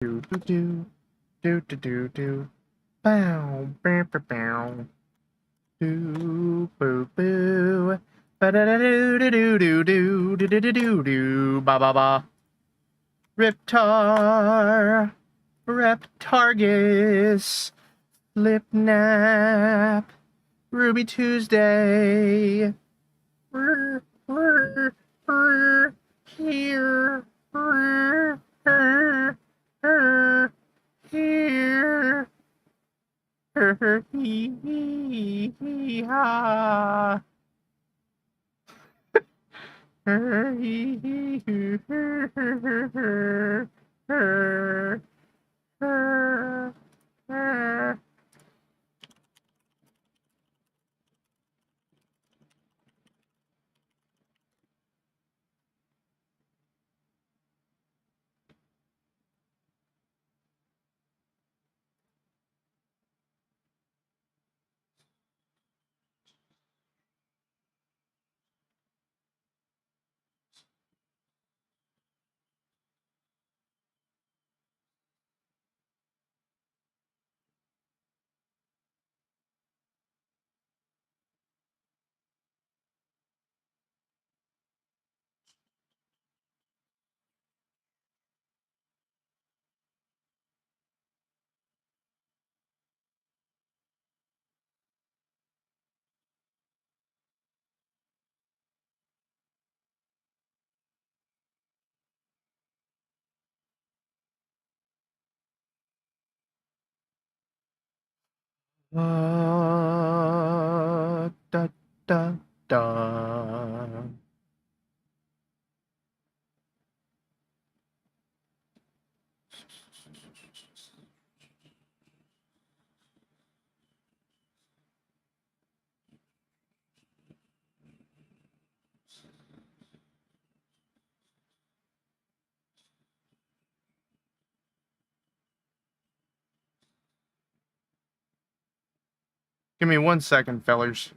Do do do do do do do. Bow bow bow bow. Do boo boo. Ba da da do do do do do do do do do ba ba ba. Riptar, Reptargus, Lipnap, Ruby Tuesday. Here, here, hee hee hee ha. Hee hee hoo da da da. Give me 1 second, fellers.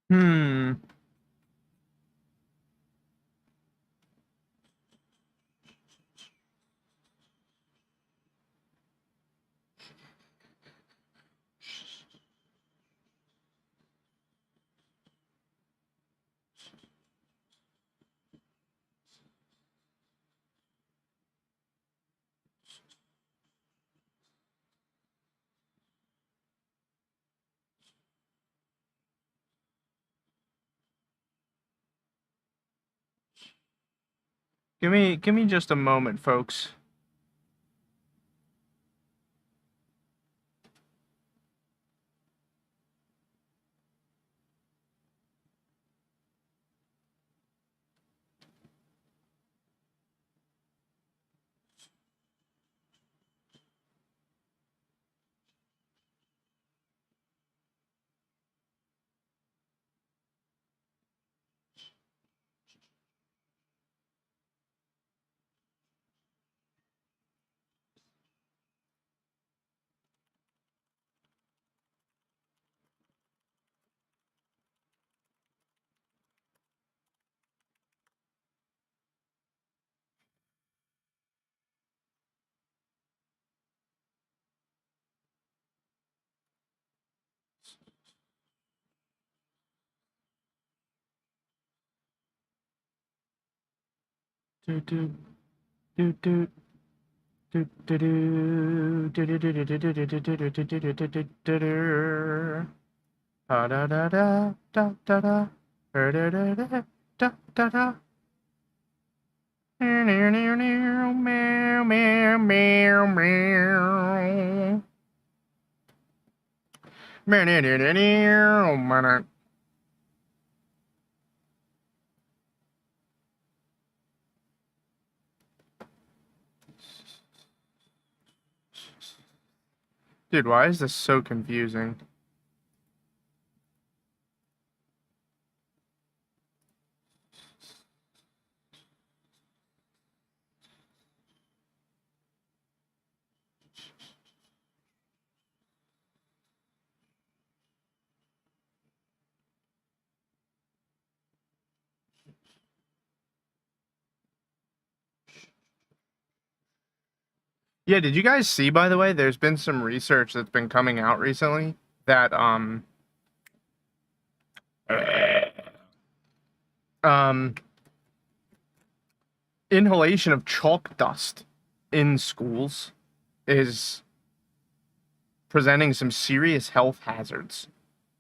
Hmm. Give me just a moment, folks. Do do do do. Do do do do do do do do do do do do do do do do do. Da da da da da da da. Da da da da da da da. Meow meow meow meow meow meow meow. Meow meow meow meow meow. Dude, why is this so confusing? Yeah, did you guys see, by the way, there's been some research that's been coming out recently that um inhalation of chalk dust in schools is presenting some serious health hazards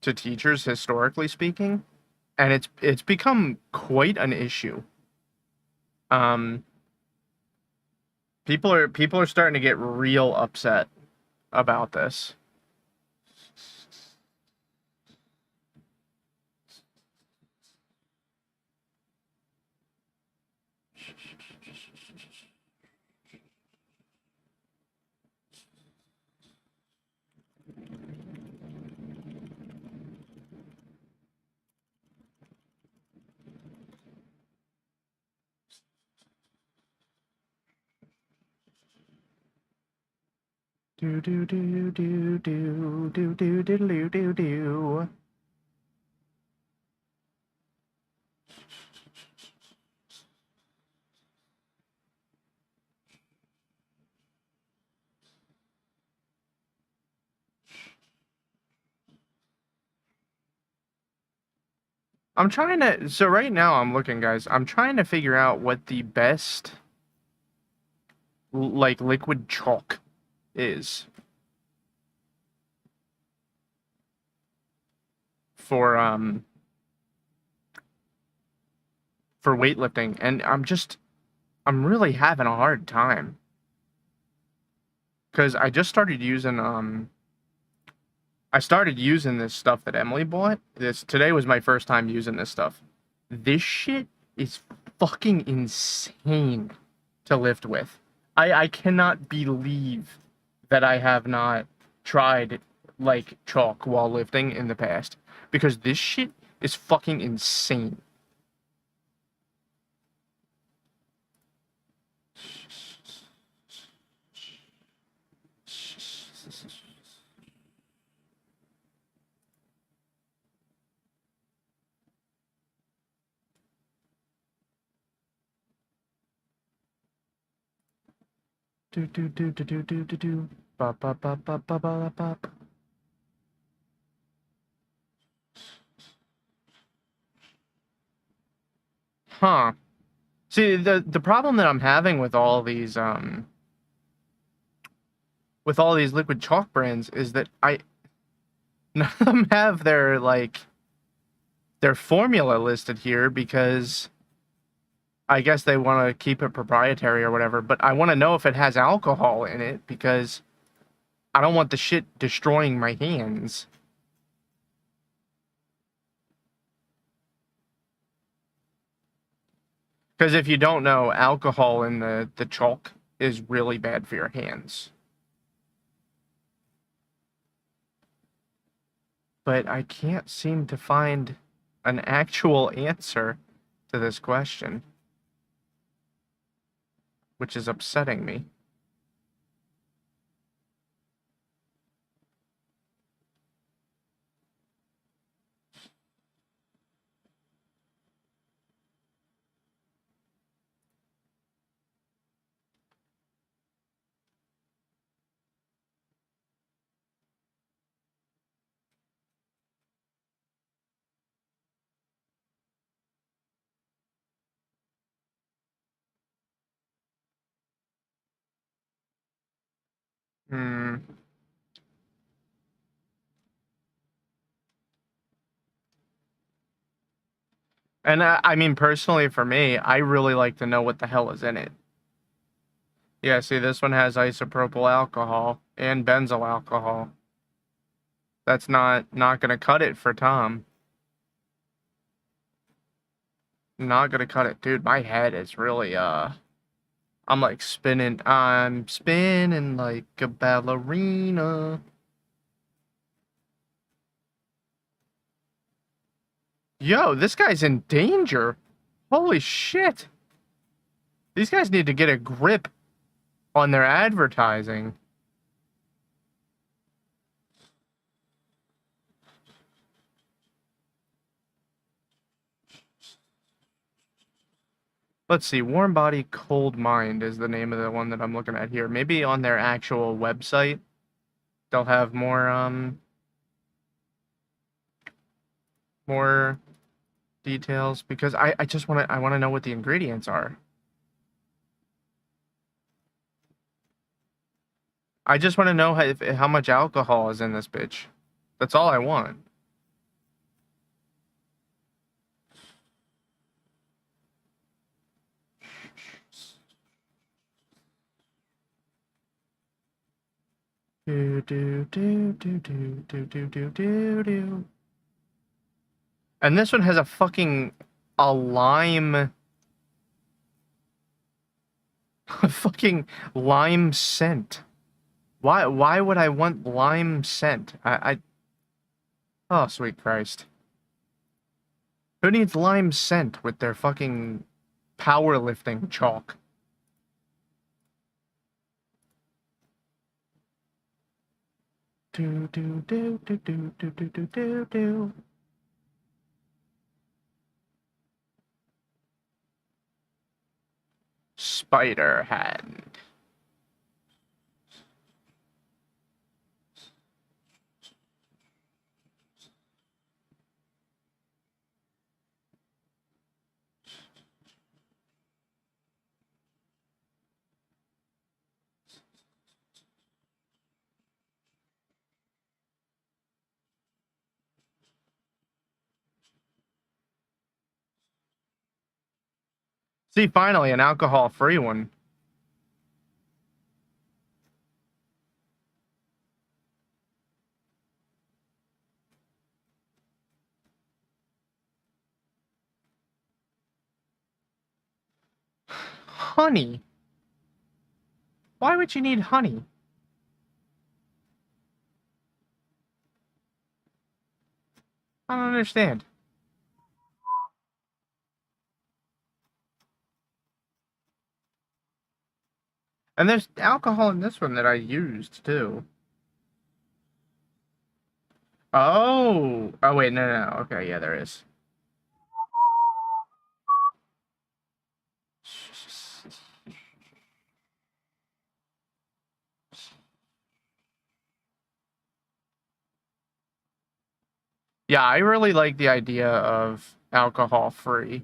to teachers, historically speaking, and it's become quite an issue. Um, people are starting to get real upset about this. Do do do do do do do do do do do. I'm trying to. So right now, I'm looking, guys. I'm trying to figure out what the best like liquid chalk is for for weightlifting, and I'm really having a hard time because I started using this stuff that Emily bought. This today was my first time using this stuff. This shit is fucking insane to lift with. I cannot believe that I have not tried like chalk while lifting in the past because this shit is fucking insane. Do do do do do do do do. Ba ba ba ba ba ba ba. Huh. See, the problem that I'm having with all these liquid chalk brands is that I none of them have their formula listed here because I guess they want to keep it proprietary or whatever, but I want to know if it has alcohol in it because I don't want the shit destroying my hands. Because if you don't know, alcohol in the chalk is really bad for your hands. But I can't seem to find an actual answer to this question, which is upsetting me. Hmm. And I mean, personally, for me, I really like to know what the hell is in it. Yeah, see, this one has isopropyl alcohol and benzyl alcohol. That's not gonna cut it for Tom. Not gonna cut it, dude. My head is really I'm like spinning. I'm spinning like a ballerina. Yo, this guy's in danger. Holy shit. These guys need to get a grip on their advertising. Let's see, Warm Body, Cold Mind is the name of the one that I'm looking at here. Maybe on their actual website, they'll have more details, because I just want to know what the ingredients are. I just want to know how much alcohol is in this bitch. That's all I want. Do do do do do do do do do do. And this one has a fucking lime, a fucking lime scent. Why would I want lime scent? Oh, sweet Christ. Who needs lime scent with their fucking powerlifting chalk? Do do do do do do do do do do. Spider hand. See, finally, an alcohol-free one. Honey. Why would you need honey? I don't understand. And there's alcohol in this one that I used, too. Oh. Oh, wait, no. Okay, yeah, there is. Yeah, I really like the idea of alcohol-free.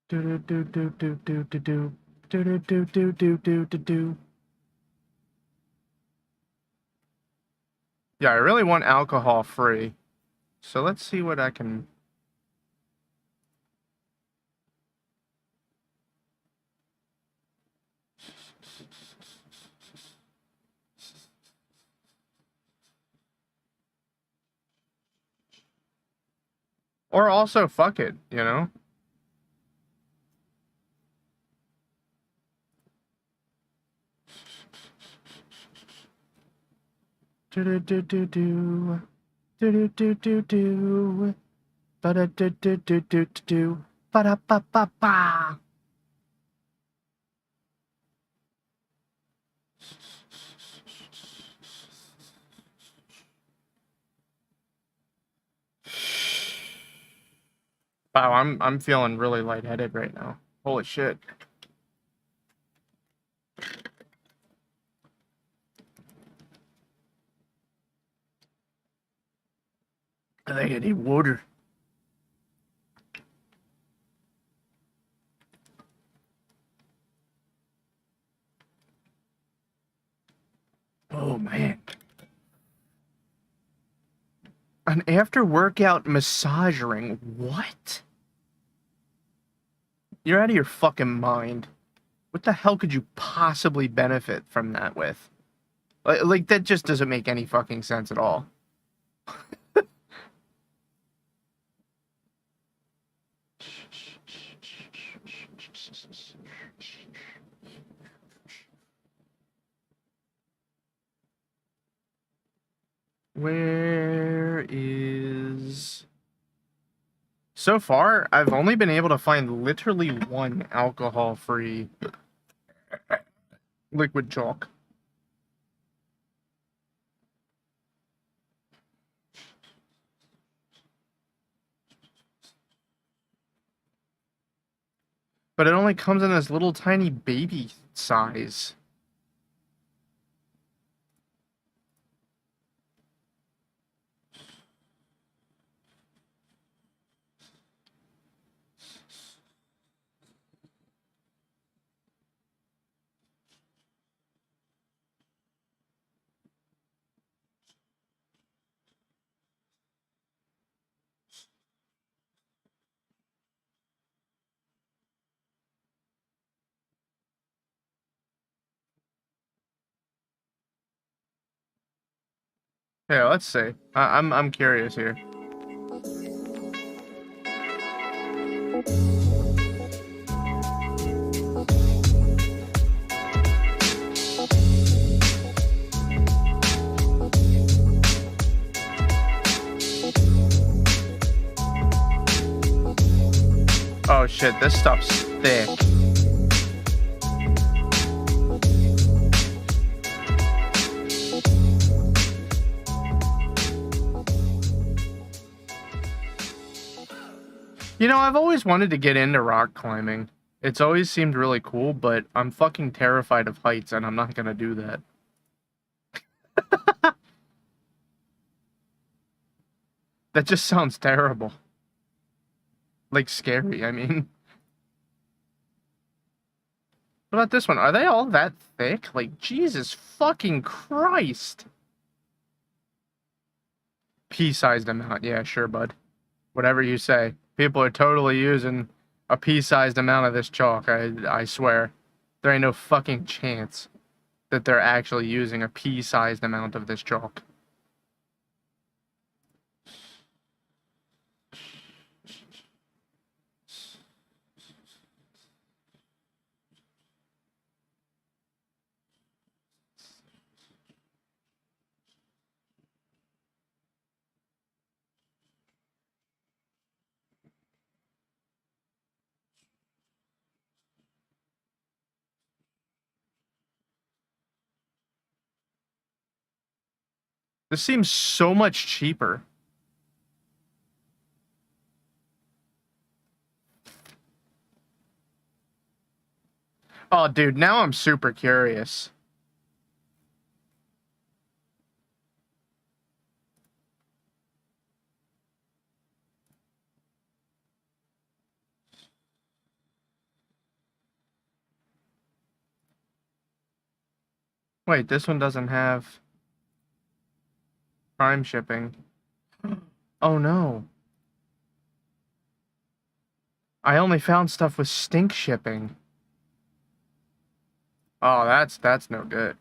Do do do do do do do do do do do do do do do. Yeah, I really want alcohol-free. So let's see what I can. Or also, fuck it, you know? Do do do do do. Do do do do do. Ba da do do do do do. Ba da ba ba ba. Wow, I'm feeling really lightheaded right now. Holy shit. I think I need water. Oh man. An after workout massage ring. What? You're out of your fucking mind. What the hell could you possibly benefit from that with? Like that just doesn't make any fucking sense at all. Where is... So far, I've only been able to find literally one alcohol-free liquid chalk. But it only comes in this little tiny baby size. Yeah, let's see. I'm curious here. Oh shit, this stuff's thick. You know, I've always wanted to get into rock climbing. It's always seemed really cool, but I'm fucking terrified of heights, and I'm not gonna do that. That just sounds terrible. Like, scary, I mean. What about this one? Are they all that thick? Like, Jesus fucking Christ. Pea-sized amount. Yeah, sure, bud. Whatever you say. People are totally using a pea-sized amount of this chalk, I swear. There ain't no fucking chance that they're actually using a pea-sized amount of this chalk. This seems so much cheaper. Oh, dude, now I'm super curious. Wait, this one doesn't have Prime shipping. Oh no. I only found stuff with stink shipping. Oh, that's no good.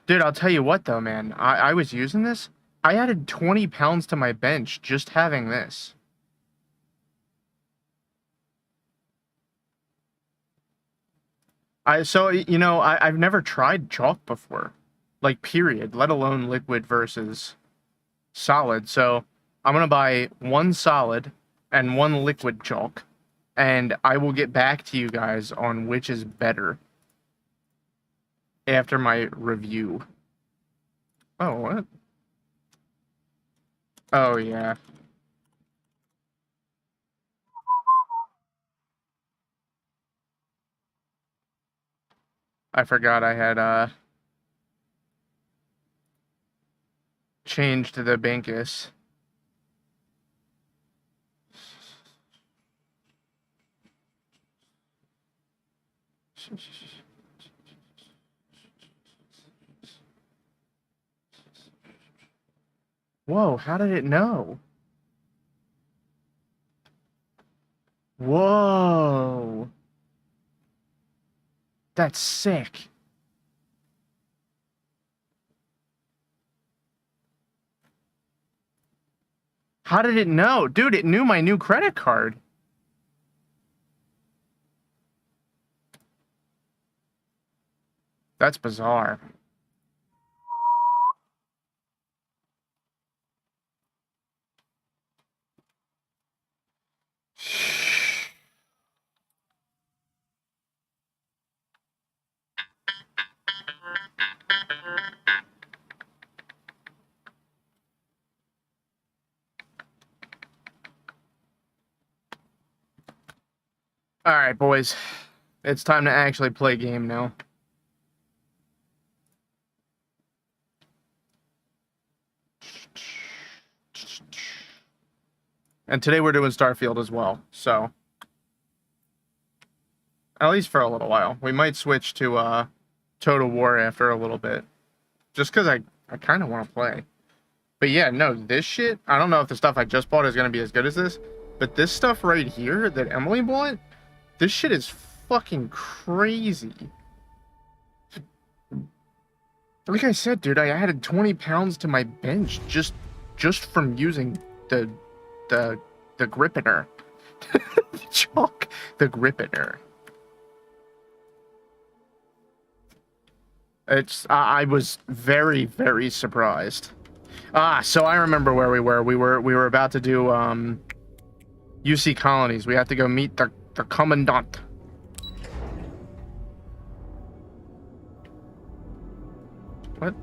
Dude, I'll tell you what though, man. I was using this. I added 20 pounds to my bench just having this. I've never tried chalk before. Like, period. Let alone liquid versus solid. So I'm gonna buy one solid and one liquid chalk. And I will get back to you guys on which is better after my review. Oh, what? Oh, yeah. I forgot I had, changed the Binkus. Whoa, how did it know? Whoa. That's sick. How did it know? Dude, it knew my new credit card. That's bizarre. All right, boys. It's time to actually play game now. And today we're doing Starfield as well, so at least for a little while. We might switch to Total War after a little bit. Just because I kind of want to play. But yeah, no, this shit, I don't know if the stuff I just bought is going to be as good as this, but this stuff right here that Emily bought, this shit is fucking crazy. Like I said, dude, I added 20 pounds to my bench just from using the grippener. The chalk, the grippener. I was very, very surprised. So I remember where we were. We were about to do UC colonies. We have to go meet the commandant. What?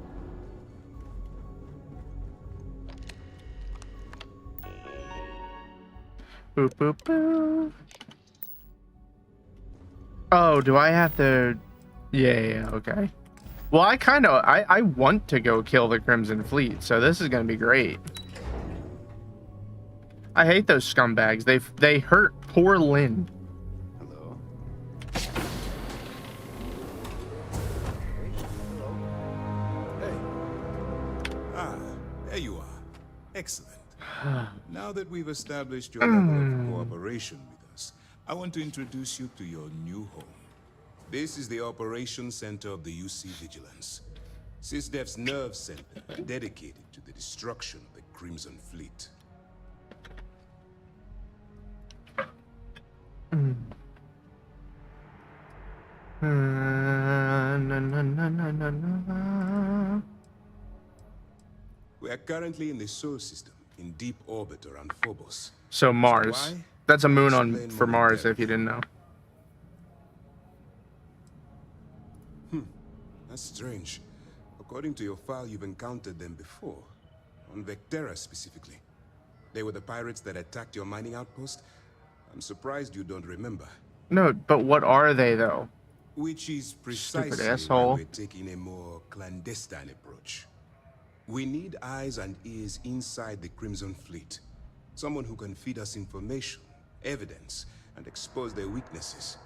Boop boop boop. Oh, do I have to? Yeah, okay. Well, I want to go kill the Crimson Fleet, so this is gonna be great. I hate those scumbags. They hurt poor Lynn. Hello. Hey. Ah, there you are. Excellent. Now that we've established your level of cooperation with us, I want to introduce you to your new home. This is the Operations Center of the UC Vigilance. SysDef's nerve center dedicated to the destruction of the Crimson Fleet. We are currently in the Solar System, in deep orbit around Phobos. So Mars. Why? That's a moon Explain for Mars, if you momentarily. didn't know. That's strange. According to your file, you've encountered them before. On Vectera, specifically. They were the pirates that attacked your mining outpost? I'm surprised you don't remember. No, but what are they, though? Which is Stupid precisely why asshole. we're taking a more clandestine approach. We need eyes and ears inside the Crimson Fleet. Someone who can feed us information, evidence, and expose their weaknesses.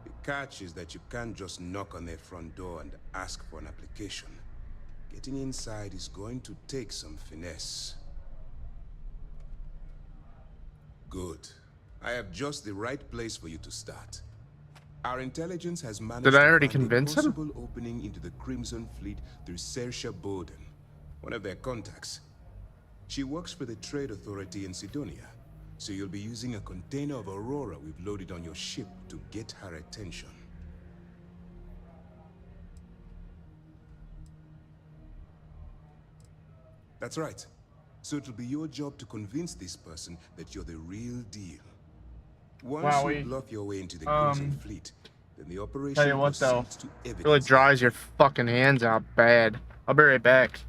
The catch is that you can't just knock on their front door and ask for an application. Getting inside is going to take some finesse. Good. I have just the right place for you to start. Our intelligence has managed Did I to already find convince a him? possible opening into the Crimson Fleet through Saoirse Bowden, one of their contacts. She works for the Trade Authority in Sidonia, so you'll be using a container of Aurora we've loaded on your ship to get her attention. That's right. So it'll be your job to convince this person that you're the real deal. Once you Wowie. bluff your way into the Crimson Fleet, then the operation Tell you what, though. proceeds to evidence. Really dries your fucking hands out bad. I'll be right back.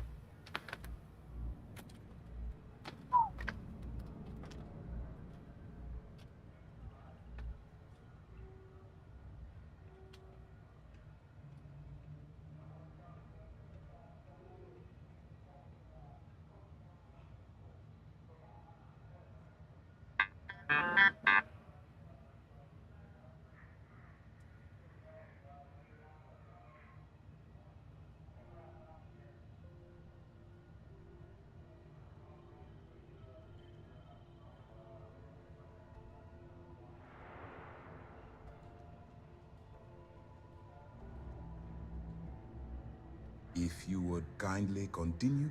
If you would kindly continue.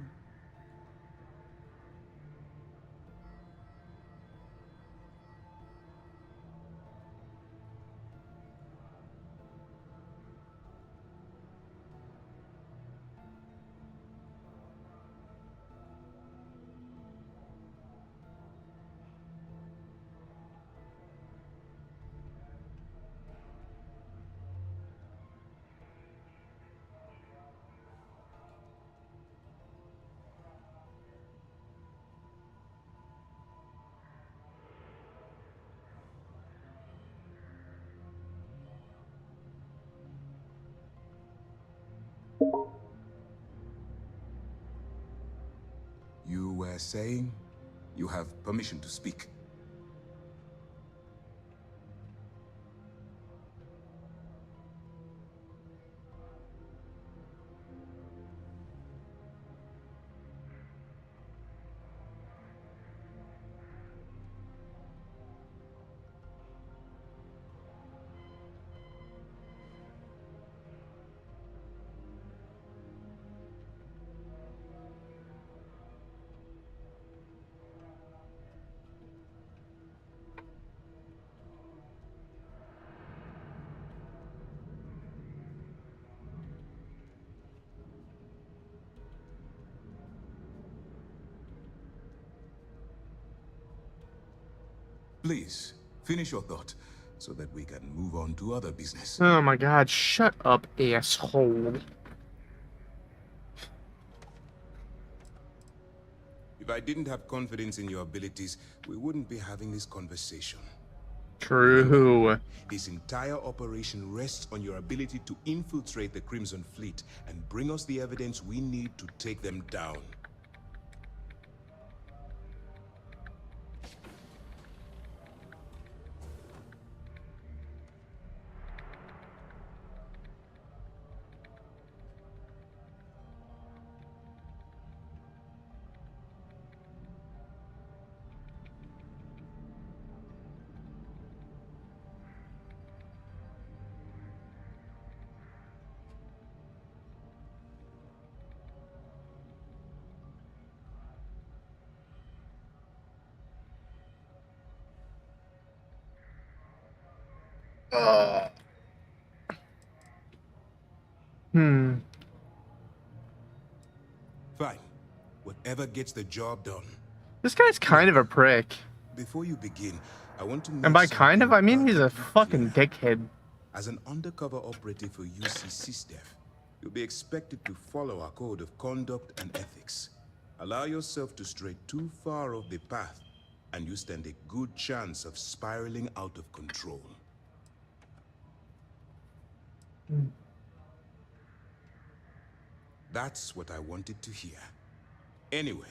You were saying you have permission to speak. Please, finish your thought, so that we can move on to other business. Oh my god, shut up, asshole. If I didn't have confidence in your abilities, we wouldn't be having this conversation. True. Remember, this entire operation rests on your ability to infiltrate the Crimson Fleet and bring us the evidence we need to take them down. Hmm. Fine. Whatever gets the job done. This guy's kind of a prick. Before you begin, I want to make And by kind of, I mean he's a perfectly fucking clear. dickhead. As an undercover operative for UC SysDef, you'll be expected to follow our code of conduct and ethics. Allow yourself to stray too far off the path, and you stand a good chance of spiraling out of control. That's what I wanted to hear. Anyway,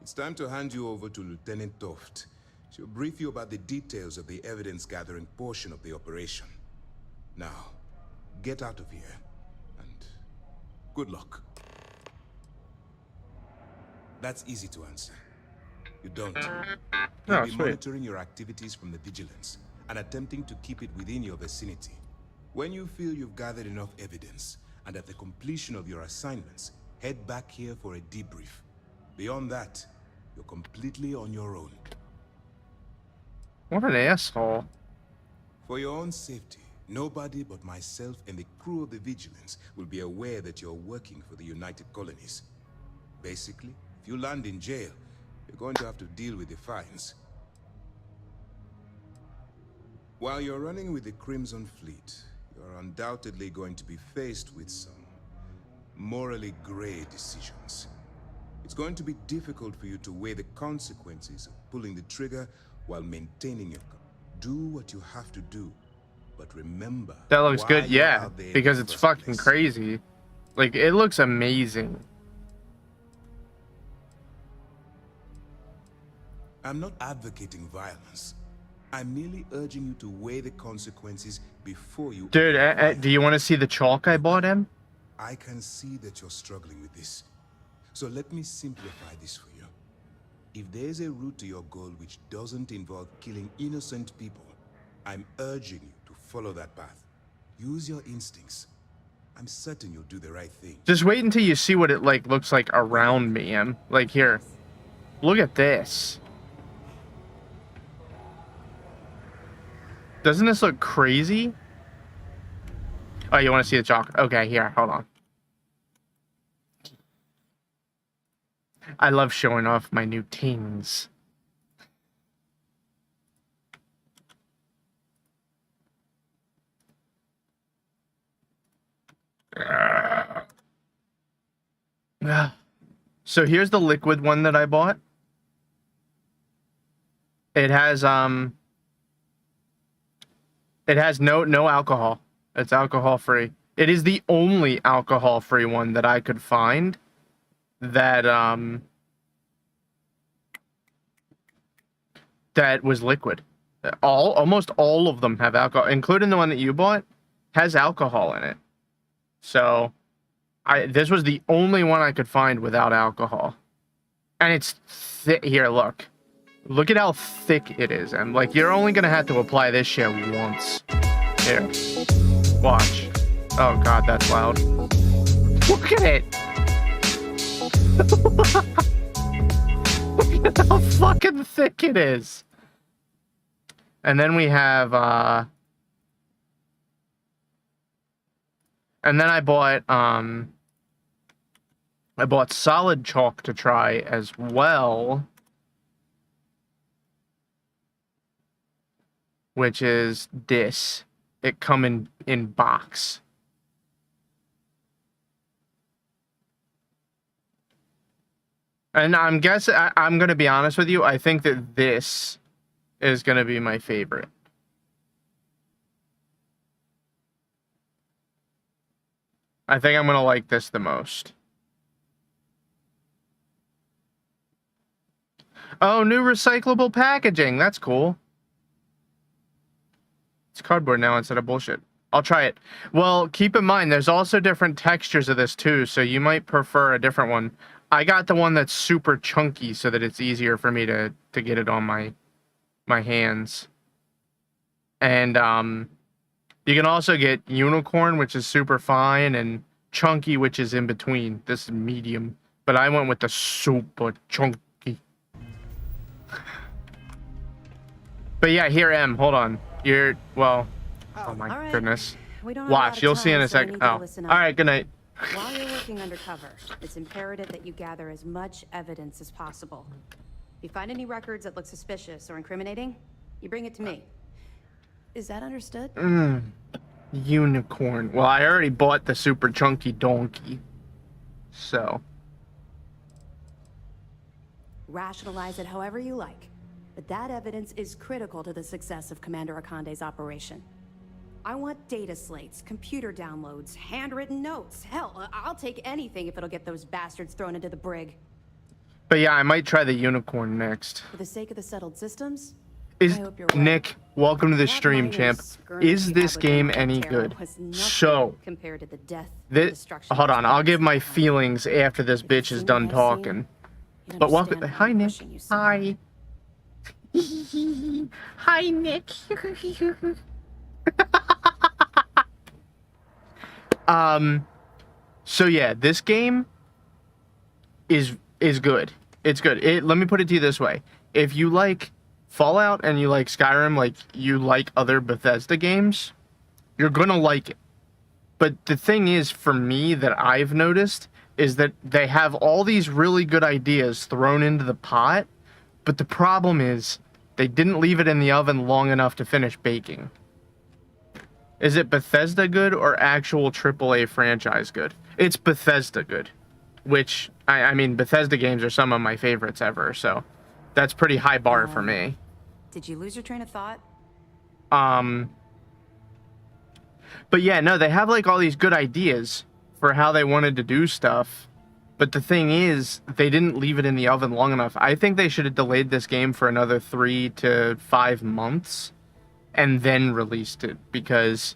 it's time to hand you over to Lieutenant Toft. She'll brief you about the details of the evidence-gathering portion of the operation. Now, get out of here, and good luck. That's easy to answer. You don't. You'll Oh, be sweet. monitoring your activities from the vigilance and attempting to keep it within your vicinity. When you feel you've gathered enough evidence, and at the completion of your assignments, head back here for a debrief. Beyond that, you're completely on your own. What an asshole. For your own safety, nobody but myself and the crew of the Vigilance will be aware that you're working for the United Colonies. Basically, if you land in jail, you're going to have to deal with the fines. While you're running with the Crimson Fleet, you're undoubtedly going to be faced with some morally gray decisions. It's going to be difficult for you to weigh the consequences of pulling the trigger while maintaining your... Do what you have to do, but remember... That looks why good, you're yeah. out there in Because the it's first fucking place. crazy. Like, it looks amazing. I'm not advocating violence. I'm merely urging you to weigh the consequences before you... Dude, do you want to see the chalk I bought him? I can see that you're struggling with this. So let me simplify this for you. If there's a route to your goal which doesn't involve killing innocent people, I'm urging you to follow that path. Use your instincts. I'm certain you'll do the right thing. Just wait until you see what it like looks like around me, Em. Like here. Look at this. Doesn't this look crazy? Oh, you want to see the chocolate? Okay, here, hold on. I love showing off my new tings. So here's the liquid one that I bought. It has no alcohol. It's alcohol free. It is the only alcohol free one that I could find that that was liquid. Almost all of them have alcohol, including the one that you bought has alcohol in it. So this was the only one I could find without alcohol. And it's thick. Here, look. Look at how thick it is. And like, you're only gonna have to apply this shit once. Here. Watch. Oh god, that's loud. Look at it! Look at how fucking thick it is. And then we have and then I bought solid chalk to try as well, which is this. It come in box. And I'm guessing, I'm going to be honest with you, I think that this is going to be my favorite. I think I'm going to like this the most. Oh, new recyclable packaging. That's cool. It's cardboard now instead of bullshit. I'll try it. Well, keep in mind, there's also different textures of this too, so you might prefer a different one. I got the one that's super chunky so that it's easier for me to get it on my hands. And you can also get unicorn, which is super fine, and chunky, which is in between. This is medium, but I went with the super chunky. But yeah, here Em, hold on. Well, oh my right. goodness. We don't Watch, you'll see in a sec. Oh, all right, good night. While you're working undercover, it's imperative that you gather as much evidence as possible. If you find any records that look suspicious or incriminating, you bring it to me. Is that understood? Unicorn. Well, I already bought the super chunky donkey. So. Rationalize it however you like, but that evidence is critical to the success of Commander Akande's operation. I want data slates, computer downloads, handwritten notes. Hell, I'll take anything if it'll get those bastards thrown into the brig. But yeah, I might try the unicorn next. For the sake of the settled systems, Is I hope you're right. Nick, welcome to the stream, champ. Is this game any good? So, compared to the death hold on, I'll give my feelings after this bitch is done talking. But welcome. Hi, Nick. Hi. Hi, Nick. So yeah, this game is good. It's good. Let me put it to you this way. If you like Fallout and you like Skyrim, like you like other Bethesda games, you're gonna like it. But the thing is, for me, that I've noticed is that they have all these really good ideas thrown into the pot, but the problem is they didn't leave it in the oven long enough to finish baking. Is it Bethesda good or actual AAA franchise good? It's Bethesda good, which, I mean, Bethesda games are some of my favorites ever, so that's pretty high bar for me. Did you lose your train of thought? But yeah, no, they have like all these good ideas for how they wanted to do stuff, but the thing is, they didn't leave it in the oven long enough. I think they should have delayed this game for another 3 to 5 months and then released it, because,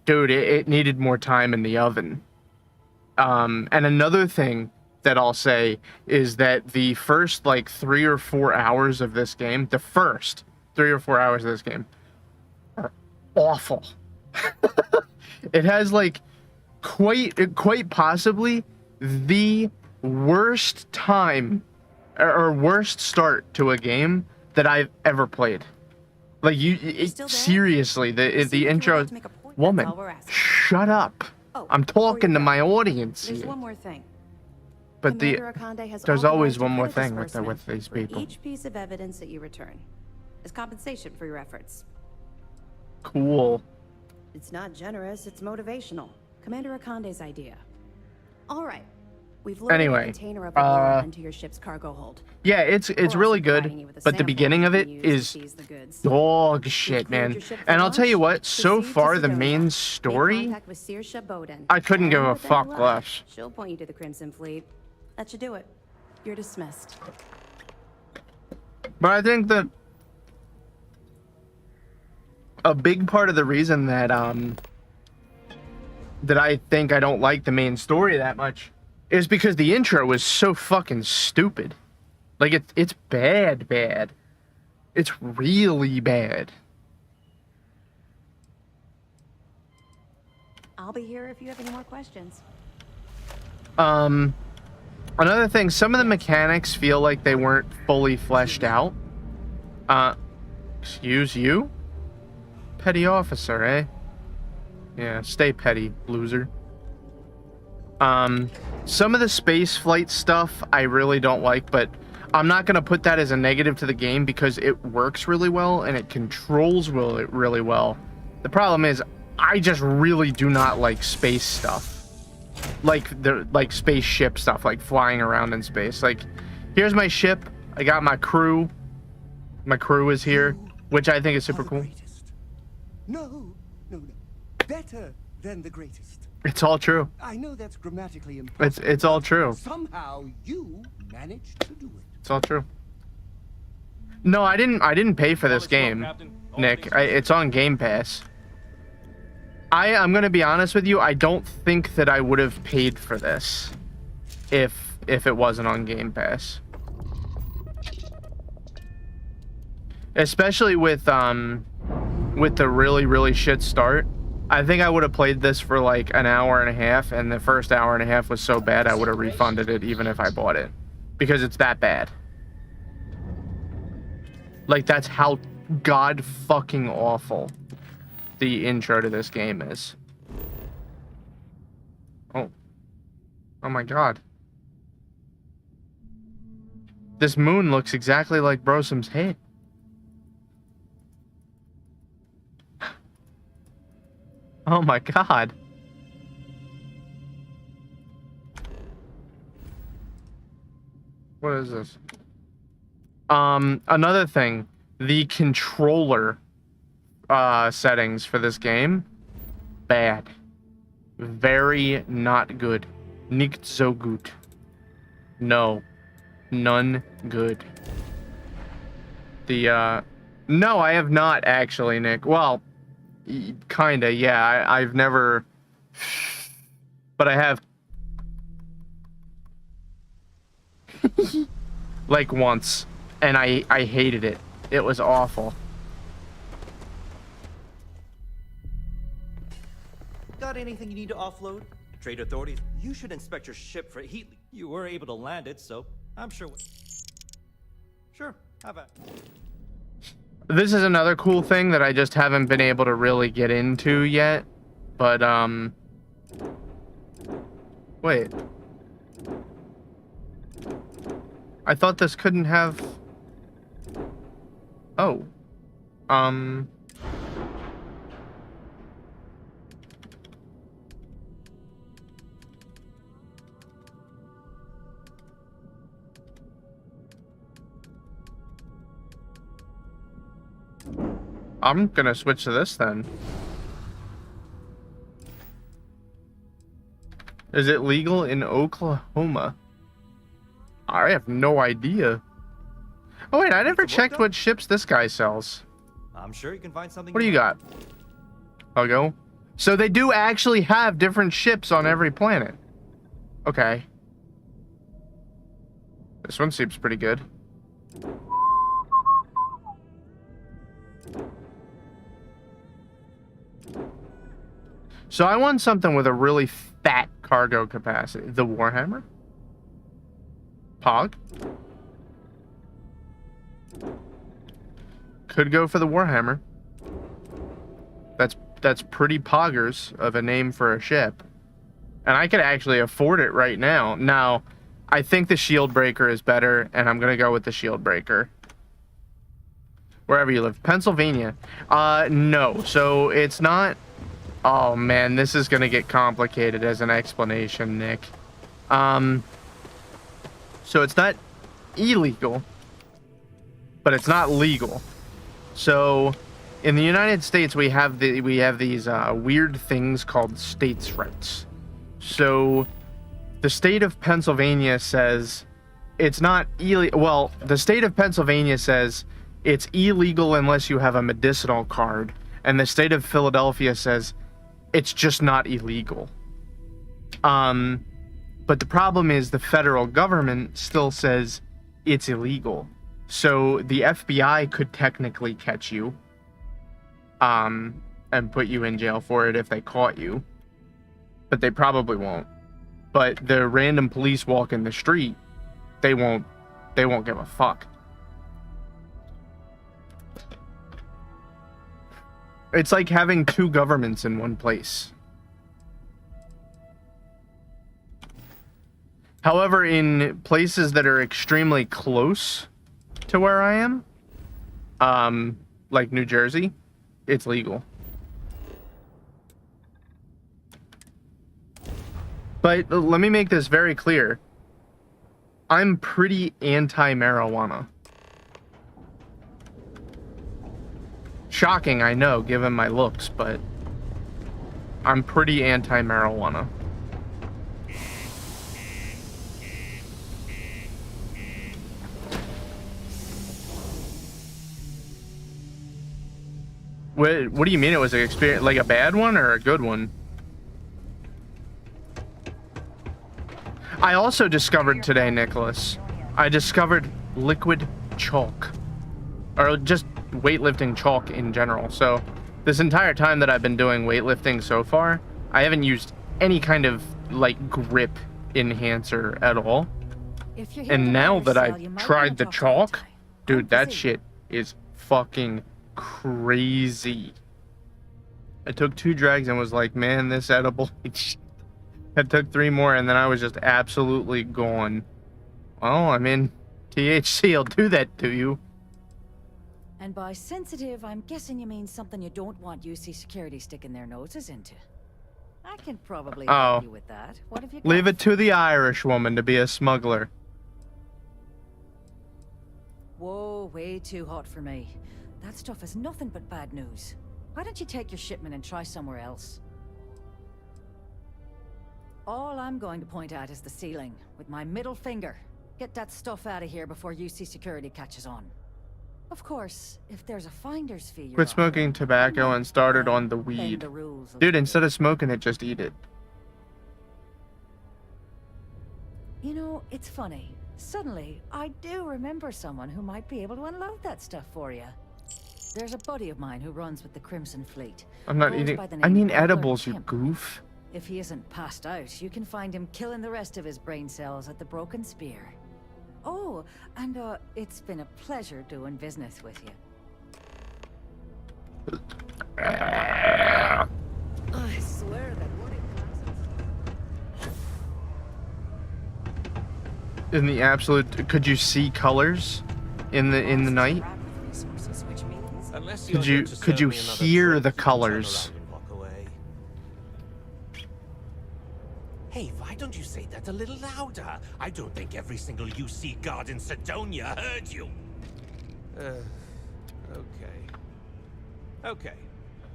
dude, it needed more time in the oven. And another thing that I'll say is that the first, like, 3 or 4 hours of this game, the first 3 or 4 hours of this game, are awful. It has, like, quite possibly the worst time or worst start to a game that I've ever played. Like seriously, the intro. Woman, shut up. I'm talking to my audience here. There's one more thing. But there's always one more thing with these people. Each piece of evidence that you return is compensation for your efforts. Cool. It's not generous, it's motivational. Commander Akande's idea. All right. We've loaded a container of ore into your ship's cargo hold. Yeah, it's really good, but the beginning of it is dog shit, man. And I'll tell you what, so far the main story, I couldn't give a fuck less. She'll point you to the Crimson Fleet. That should do it. You're dismissed. But I think that a big part of the reason that that I think I don't like the main story that much is because the intro is so fucking stupid. Like it's bad. It's really bad. I'll be here if you have any more questions. Another thing, some of the mechanics feel like they weren't fully fleshed out. Excuse you? Petty officer, eh? Yeah, stay petty, loser. Some of the space flight stuff I really don't like, but I'm not going to put that as a negative to the game because it works really well and it controls really well. The problem is I just really do not like space stuff. Like spaceship stuff, like flying around in space. Like, here's my ship. I got my crew. My crew is here, which I think is super cool. No. Better than the greatest. It's all true. I know that's grammatically impossible. It's all true. Somehow you managed to do it. It's all true. No, I didn't pay for this game, Nick. It's on Game Pass. I'm gonna be honest with you. I don't think that I would have paid for this if it wasn't on Game Pass. Especially with the really shit start. I think I would have played this for like an hour and a half, and the first hour and a half was so bad I would have refunded it even if I bought it. Because it's that bad. Like, that's how god fucking awful the intro to this game is. Oh my god. This moon looks exactly like Brosum's head. Oh my god. What is this? Another thing, the controller settings for this game, bad. Very not good. Nicht so gut. No. None good. No, I have not actually, Nick. Well, kinda, yeah. I've never... But I have... like once. And I hated it. It was awful. Got anything you need to offload? Trade authorities, you should inspect your ship for heat. You were able to land it, so I'm sure. Sure, have at. This is another cool thing that I just haven't been able to really get into yet. But, wait. I thought this couldn't have... Oh. I'm gonna switch to this then. Is it legal in Oklahoma? I have no idea. Oh wait, I never checked what ships this guy sells. I'm sure you can find something. What do you got? I'll go. So they do actually have different ships on every planet. Okay. This one seems pretty good. So I want something with a really fat cargo capacity. The Warhammer? Pog? Could go for the Warhammer. That's pretty poggers of a name for a ship. And I could actually afford it right now. Now, I think the Shield Breaker is better, and I'm going to go with the Shield Breaker. Wherever you live. Pennsylvania. No. So, it's not... Oh, man, this is going to get complicated as an explanation, Nick. So, it's not illegal, but it's not legal. So... in the United States, we have these weird things called states' rights. So, the state of Pennsylvania says it's not illegal. Well, the state of Pennsylvania says it's illegal unless you have a medicinal card, and the state of Philadelphia says it's just not illegal. But the problem is the federal government still says it's illegal. So the FBI could technically catch you. And put you in jail for it if they caught you. But they probably won't. But the random police walking the street, they won't give a fuck. It's like having two governments in one place. However, in places that are extremely close to where I am, like New Jersey, it's legal. But let me make this very clear. I'm pretty anti-marijuana. Shocking, I know, given my looks, but I'm pretty anti-marijuana. What do you mean it was an experience, like a bad one or a good one? I also discovered today, Nicholas, I discovered liquid chalk. Or just weightlifting chalk in general. So this entire time that I've been doing weightlifting so far, I haven't used any kind of like grip enhancer at all. And now that I've tried the chalk, dude, that shit is fucking crazy. I took 2 drags and was like, man, this edible. I took 3 more and then I was just absolutely gone. Well, I mean, THC will do that to you. And by sensitive, I'm guessing you mean something you don't want UC security sticking their noses into. I can probably help you with that. What have you got? Leave it to the Irish woman to be a smuggler. Whoa, way too hot for me. That stuff is nothing but bad news. Why don't you take your shipment and try somewhere else? All I'm going to point at is the ceiling, with my middle finger. Get that stuff out of here before UC security catches on. Of course, if there's a finder's fee... Quit smoking tobacco and started on the weed. Dude, instead of smoking it, just eat it. You know, it's funny. Suddenly, I do remember someone who might be able to unload that stuff for you. There's a buddy of mine who runs with the Crimson Fleet. I'm not eating... I mean edibles, you goof. If he isn't passed out, you can find him killing the rest of his brain cells at the Broken Spear. Oh, and it's been a pleasure doing business with you. I swear that what it passes. In the absolute, could you see colors in the night? Could you hear the colors? Hey, why don't you say that a little louder? I don't think every single UC guard in Sidonia heard you. Okay.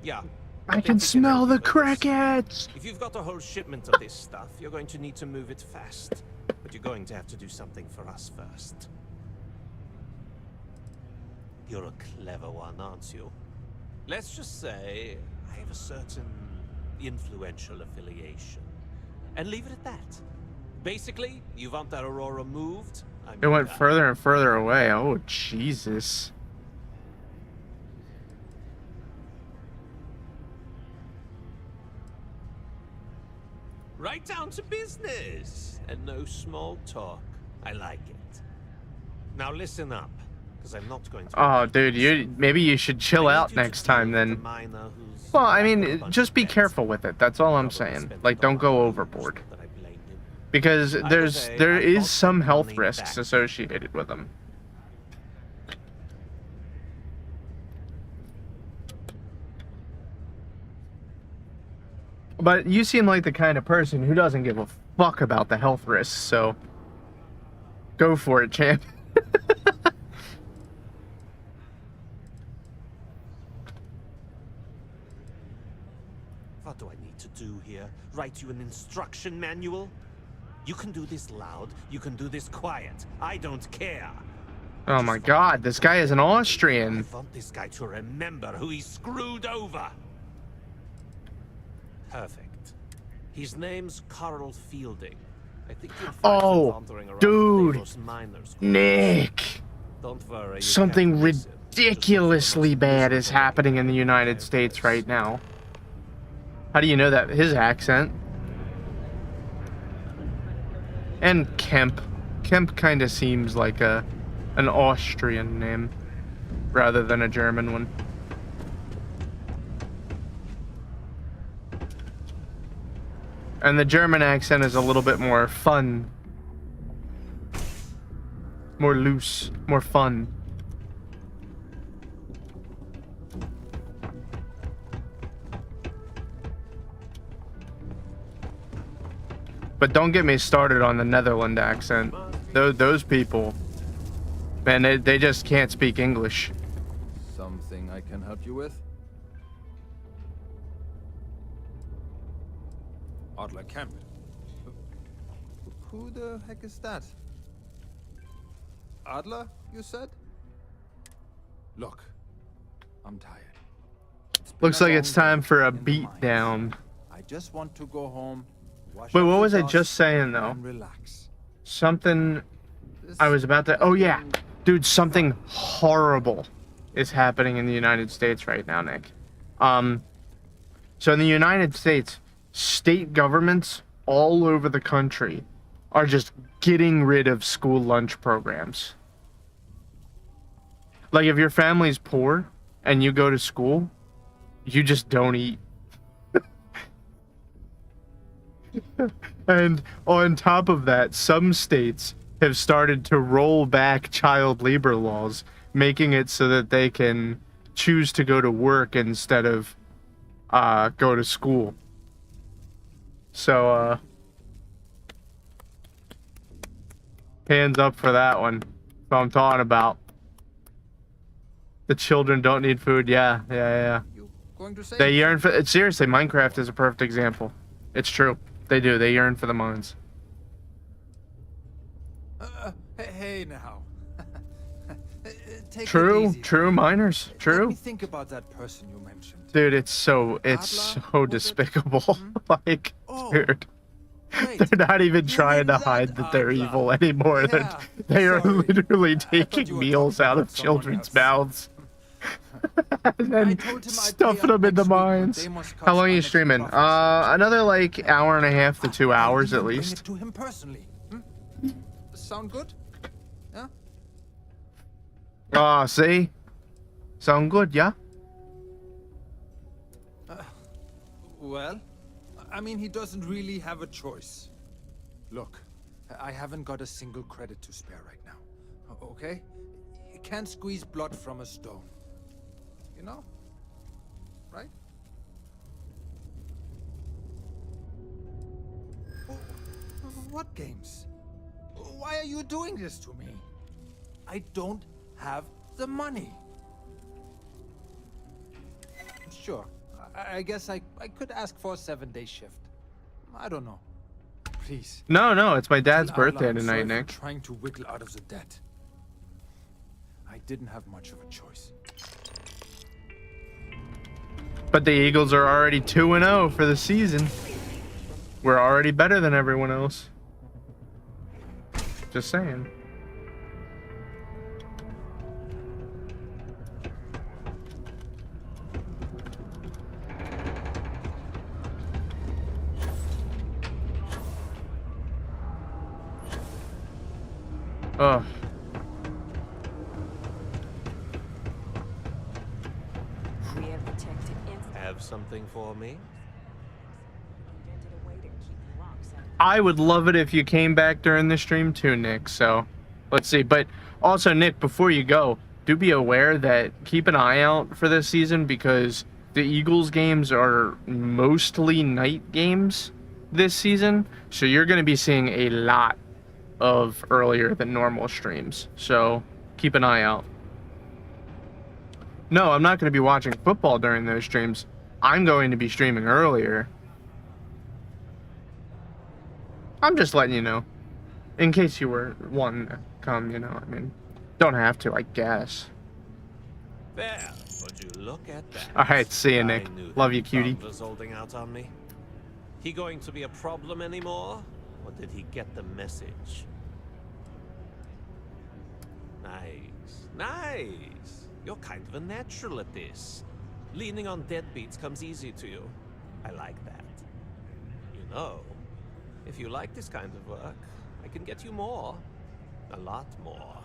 Yeah. I can smell the crickets! If you've got a whole shipment of this stuff, you're going to need to move it fast. But you're going to have to do something for us first. You're a clever one, aren't you? Let's just say I have a certain influential affiliation. And leave it at that. Basically, you want that Aurora moved? It went further and further away. Oh, Jesus. Right down to business. And no small talk. I like it. Now listen up, because I'm not going to... Oh, dude, maybe you should chill out next time then. Well, I mean, just be careful with it. That's all I'm saying. Like, don't go overboard. Because there is some health risks associated with them. But you seem like the kind of person who doesn't give a fuck about the health risks, so go for it, champ. What do I need to do here? Write you an instruction manual? You can do this loud, you can do this quiet. I don't care. Oh my god, this guy is an Austrian. I want this guy to remember who he screwed over. Perfect. His name's Carl Fielding. I think you'll find him wandering around dude, famous miners' Nick. Don't worry. Something ridiculously bad is happening in the United States right now. How do you know that? His accent. And Kemp. Kemp kind of seems like an Austrian name rather than a German one. And the German accent is a little bit more fun. More loose, more fun. But don't get me started on the Netherlands accent. Those people, man, they just can't speak English. Something I can help you with? Adler Kemp. Who the heck is that? Adler, you said? Look, I'm tired. Looks like it's time for a beatdown. I just want to go home. Wait, what was I just saying though? Relax. Something I was about to... Oh yeah, dude, something horrible is happening in the United States right now, Nick. So in the United States, state governments all over the country are just getting rid of school lunch programs. Like if your family's poor and you go to school, you just don't eat. And on top of that, some states have started to roll back child labor laws, making it so that they can choose to go to work instead of go to school. So, hands up for that one. That's what I'm talking about. The children don't need food. Yeah. You going to say They yearn for... Seriously, Minecraft is a perfect example. It's true. They do. They yearn for the mines. hey now. Take True. it easy. True miners. Let True. me think about that person you mentioned. Dude, it's so despicable. Like, dude. Wait, They're not even you trying mean to that hide that they're Adler? evil anymore. Yeah, They are sorry. literally I thought taking you were meals talking out of about someone children's else. mouths. And then I told him I'd stuffing pay up them in the next week, but mines. they must cut How long are you some streaming? extra profits. Another like hour and a half to 2 I'll hours even at bring least. it to him personally. Sound good? Yeah? See? Sound good, yeah? Well, I mean, he doesn't really have a choice. Look, I haven't got a single credit to spare right now. Okay? You can't squeeze blood from a stone. You know? Right? What games? Why are you doing this to me? I don't have the money. Sure. I guess I could ask for a 7-day shift. I don't know. Please. No, it's my dad's Tell Adler birthday I'm sorry tonight, for Nick. trying to wiggle out of the debt. I didn't have much of a choice. But the Eagles are already 2-0 for the season. We're already better than everyone else. Just saying. Ugh. We have detected Have something for me? invented a way to keep rocks out. I would love it if you came back during the stream too, Nick. So, let's see. But also, Nick, before you go, do be aware that keep an eye out for this season because the Eagles games are mostly night games this season. So you're going to be seeing a lot of earlier than normal streams. So keep an eye out. No, I'm not going to be watching football during those streams. I'm going to be streaming earlier. I'm just letting you know. In case you were wanting to come, you know, I mean, don't have to, I guess. There, would you look at that? Alright, see ya, Nick. I knew Love that you, cutie. Bob was holding out on me. He going to be a problem anymore? Or did he get the message? Nice. Nice. You're kind of a natural at this. Leaning on deadbeats comes easy to you. I like that. You know, if you like this kind of work, I can get you more. A lot more.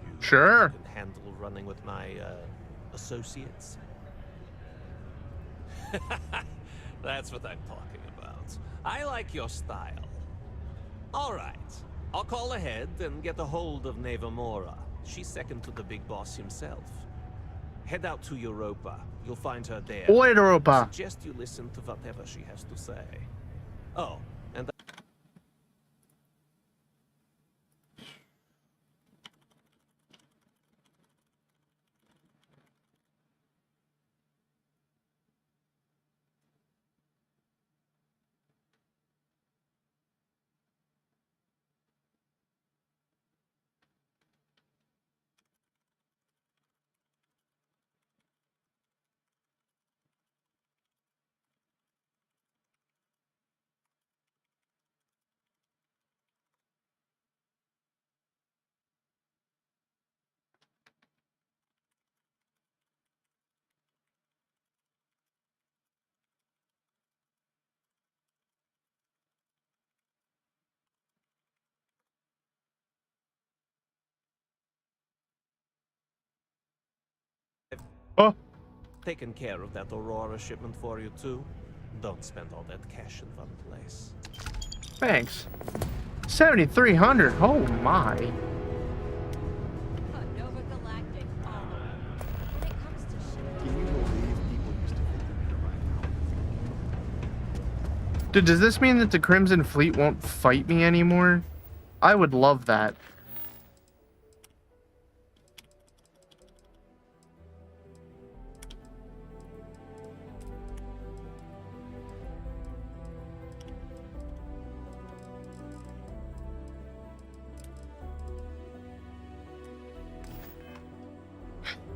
You Sure. can handle running with my, associates? That's what I'm talking about. I like your style. All right. I'll call ahead and get a hold of Nevamora. She's second to the big boss himself. Head out to Europa. You'll find her there. Oi, Europa. I suggest you listen to whatever she has to say. Oh, and Oh, taken care of that Aurora shipment for you too. Don't spend all that cash in one place. thanks. 7,300. Oh my. Nova Galactic all the way. When it comes to shit. Can you believe people used to think we were right now? Dude, does this mean that the Crimson Fleet won't fight me anymore? I would love that.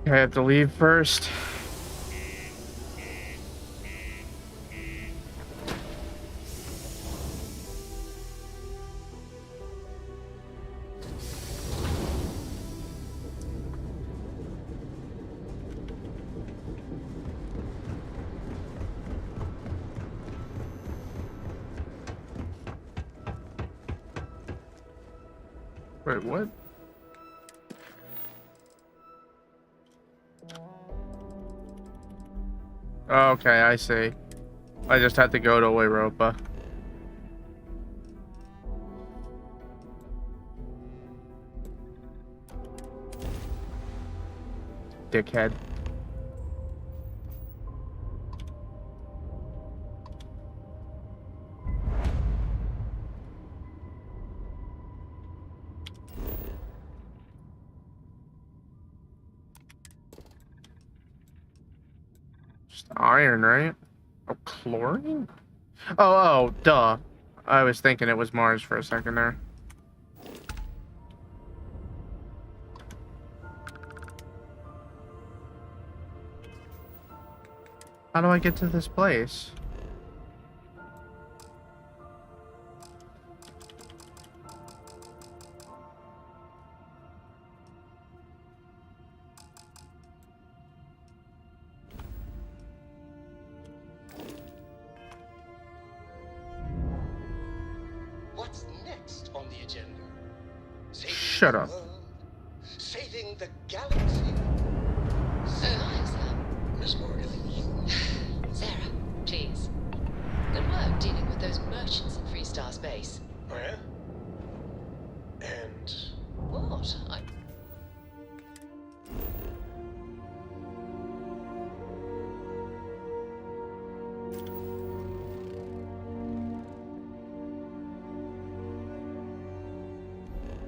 I have to leave first. Wait, what? Okay, I see. I just had to go to Europa. Dickhead. Just iron, right? Oh, chlorine? Oh, duh. I was thinking it was Mars for a second there. How do I get to this place? What's next on the agenda? Shut up. Saving the galaxy. So hi, sir. Miss Morgan. Sarah, please. Good work dealing with those merchants in Freestar Space. Oh, yeah? And... What?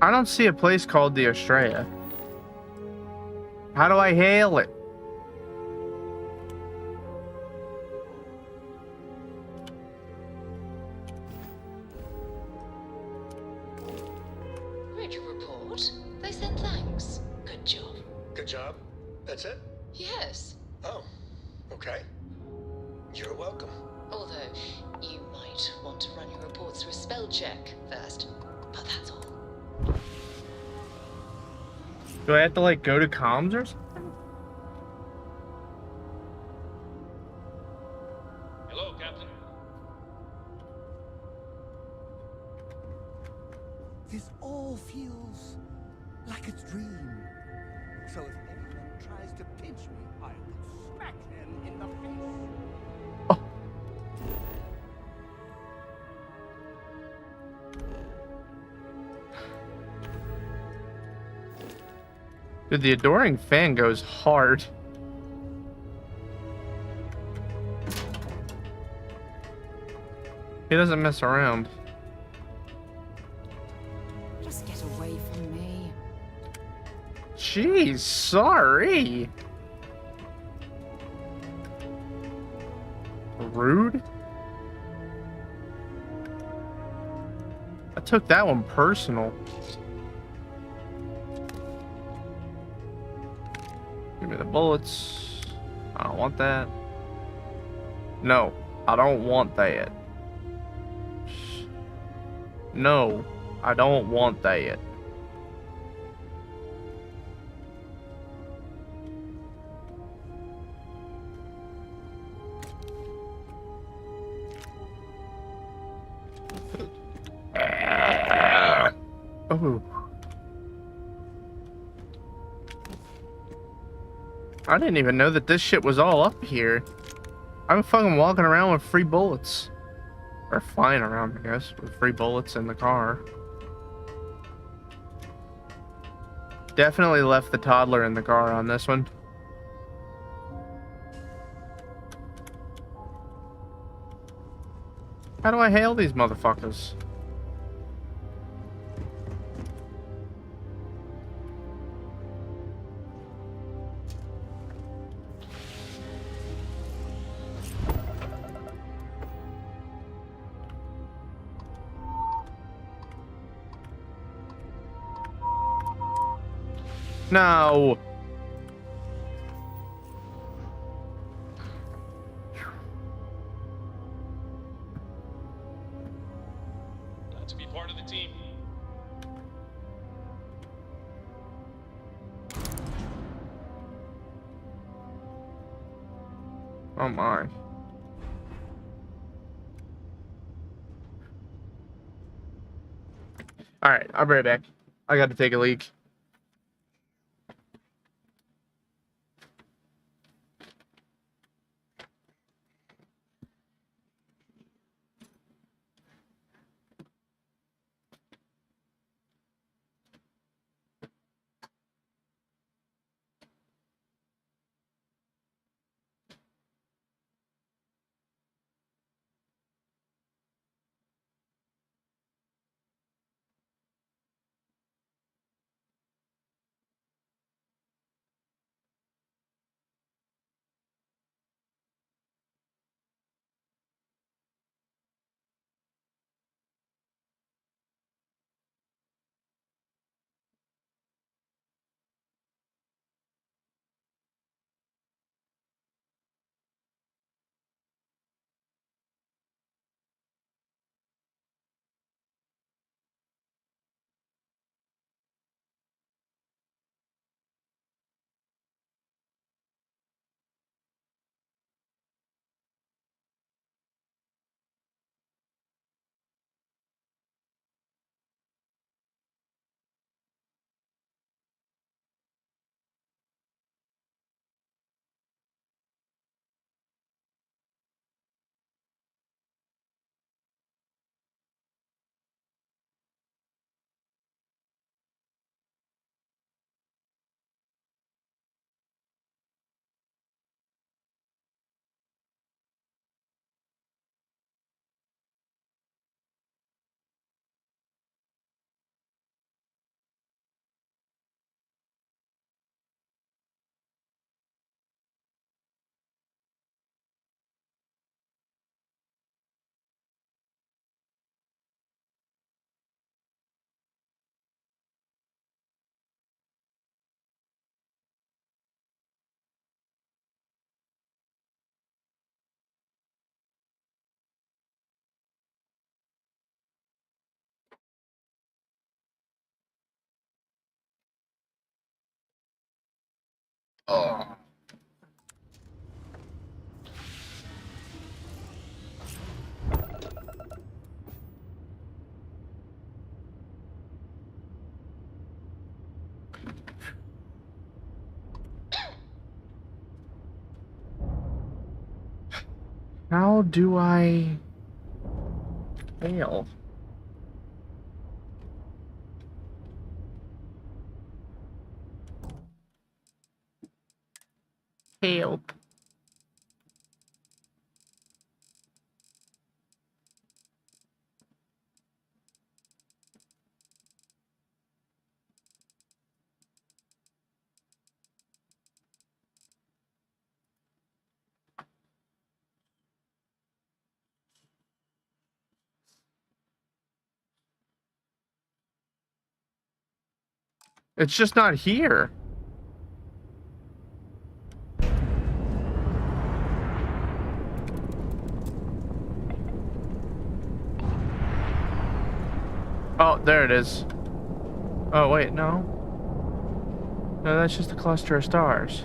I don't see a place called the Australia. How do I hail it? Read your report. They sent thanks. Good job. Good job? That's it? Yes. Oh, okay. You're welcome. Although, you might want to run your reports through a spell check first. But that's all. Do I have to, like, go to comms or something? Hello, Captain. This all feels like a dream. So if anyone tries to pinch me, I will smack them in the face. Dude, the adoring fan goes hard. He doesn't mess around. Just get away from me. Jeez, sorry. Rude. I took that one personal. Give me the bullets. I don't want that. No, I don't want that. No, I don't want that. Oh. I didn't even know that this shit was all up here. I'm fucking walking around with free bullets. Or flying around, I guess, with free bullets in the car. Definitely left the toddler in the car on this one. How do I hail these motherfuckers? No. Glad to be part of the team. Oh my. Alright, I'll be right back. I gotta take a leak. Oh. How do I fail? Help. It's just not here. Oh, there it is. Oh, wait, no. No, that's just a cluster of stars.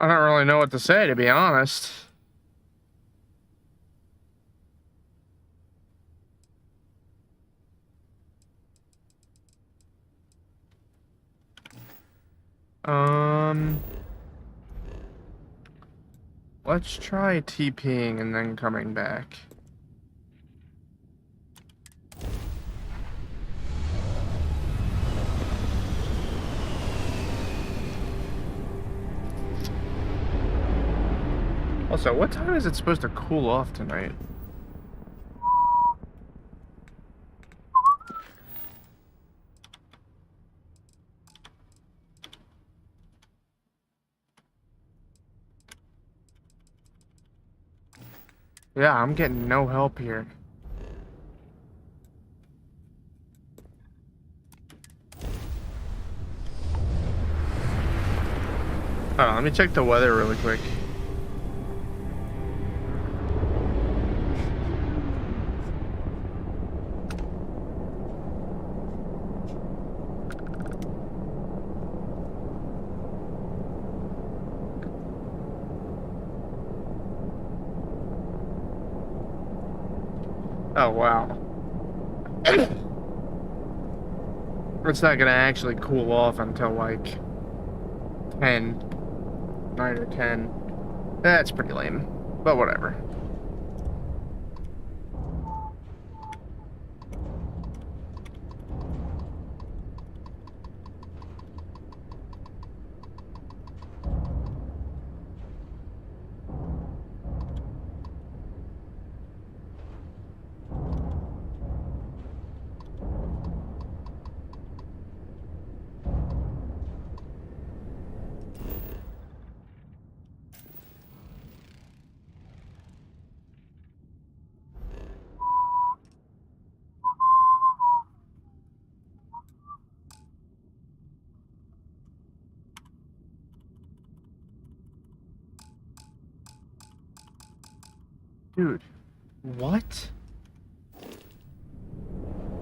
I don't really know what to say, to be honest. Let's try TPing and then coming back. Also, what time is it supposed to cool off tonight? Yeah, I'm getting no help here. Hold on, let me check the weather really quick. Oh, wow. It's not gonna actually cool off until like 10, 9 or 10. That's pretty lame, but whatever. Dude, what?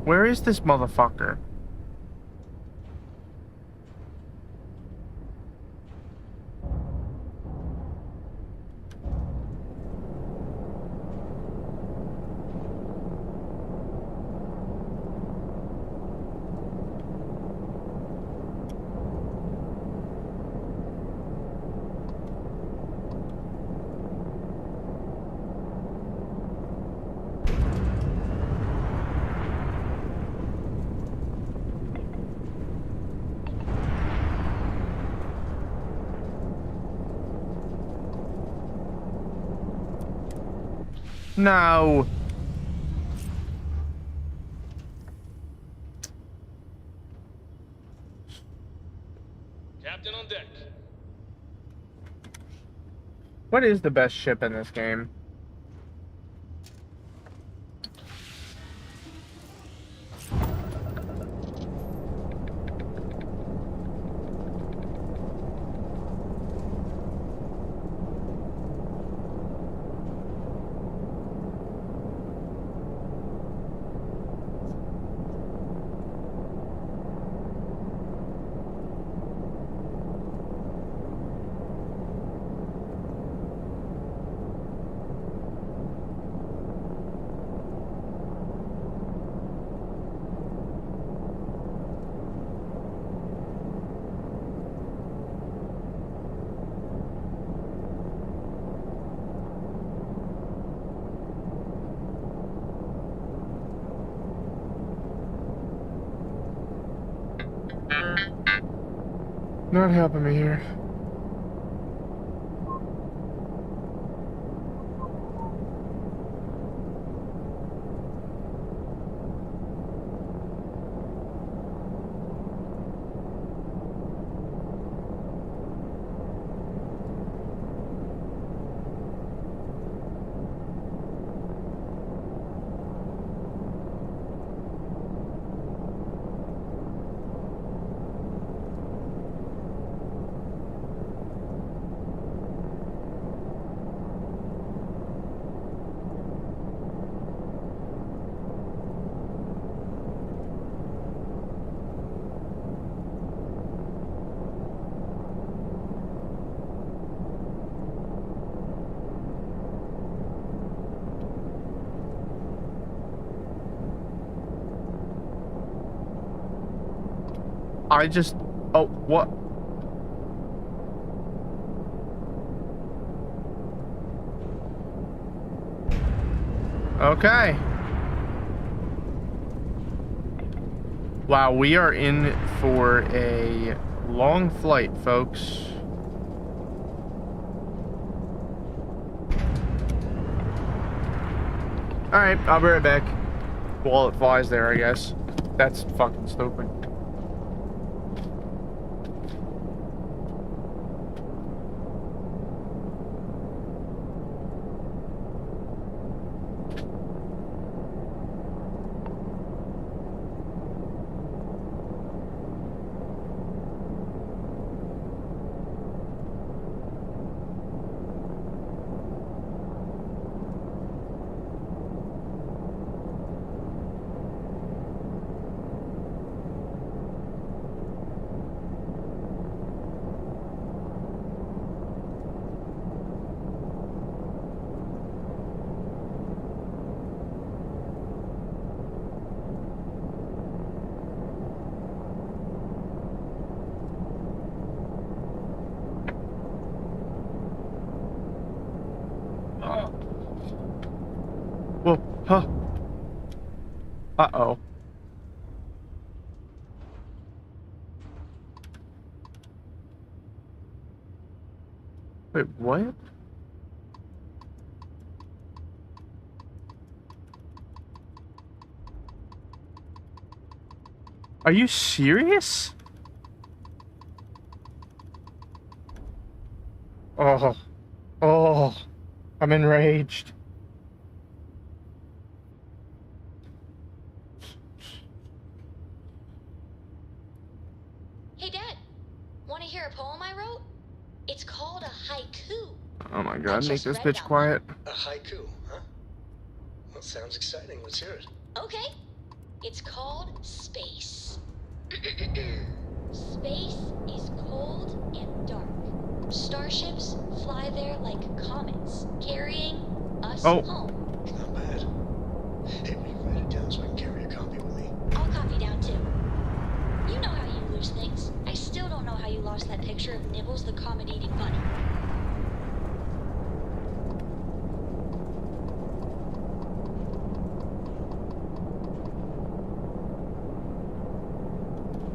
Where is this motherfucker? No. Captain on deck. What is the best ship in this game? Not helping me here. I just... Oh, what? Okay. Wow, we are in for a long flight, folks. Alright, I'll be right back. While it flies there, I guess. That's fucking stupid. Whoa, huh. Uh-oh. Wait, what? Are you serious? Oh. Oh. I'm enraged. Hey, Dad. Want to hear a poem I wrote? It's called a haiku. Oh my I god, make just this read bitch about quiet. A haiku, huh? Well, sounds exciting. Let's hear it. Okay. It's called space. Space is cold and dark. Starships fly there like comets, carrying us home. Not bad. Hey, will you write it down so I can carry a copy with me? I'll copy down too. You know how you lose things. I still don't know how you lost that picture of Nibbles the comet-eating bunny.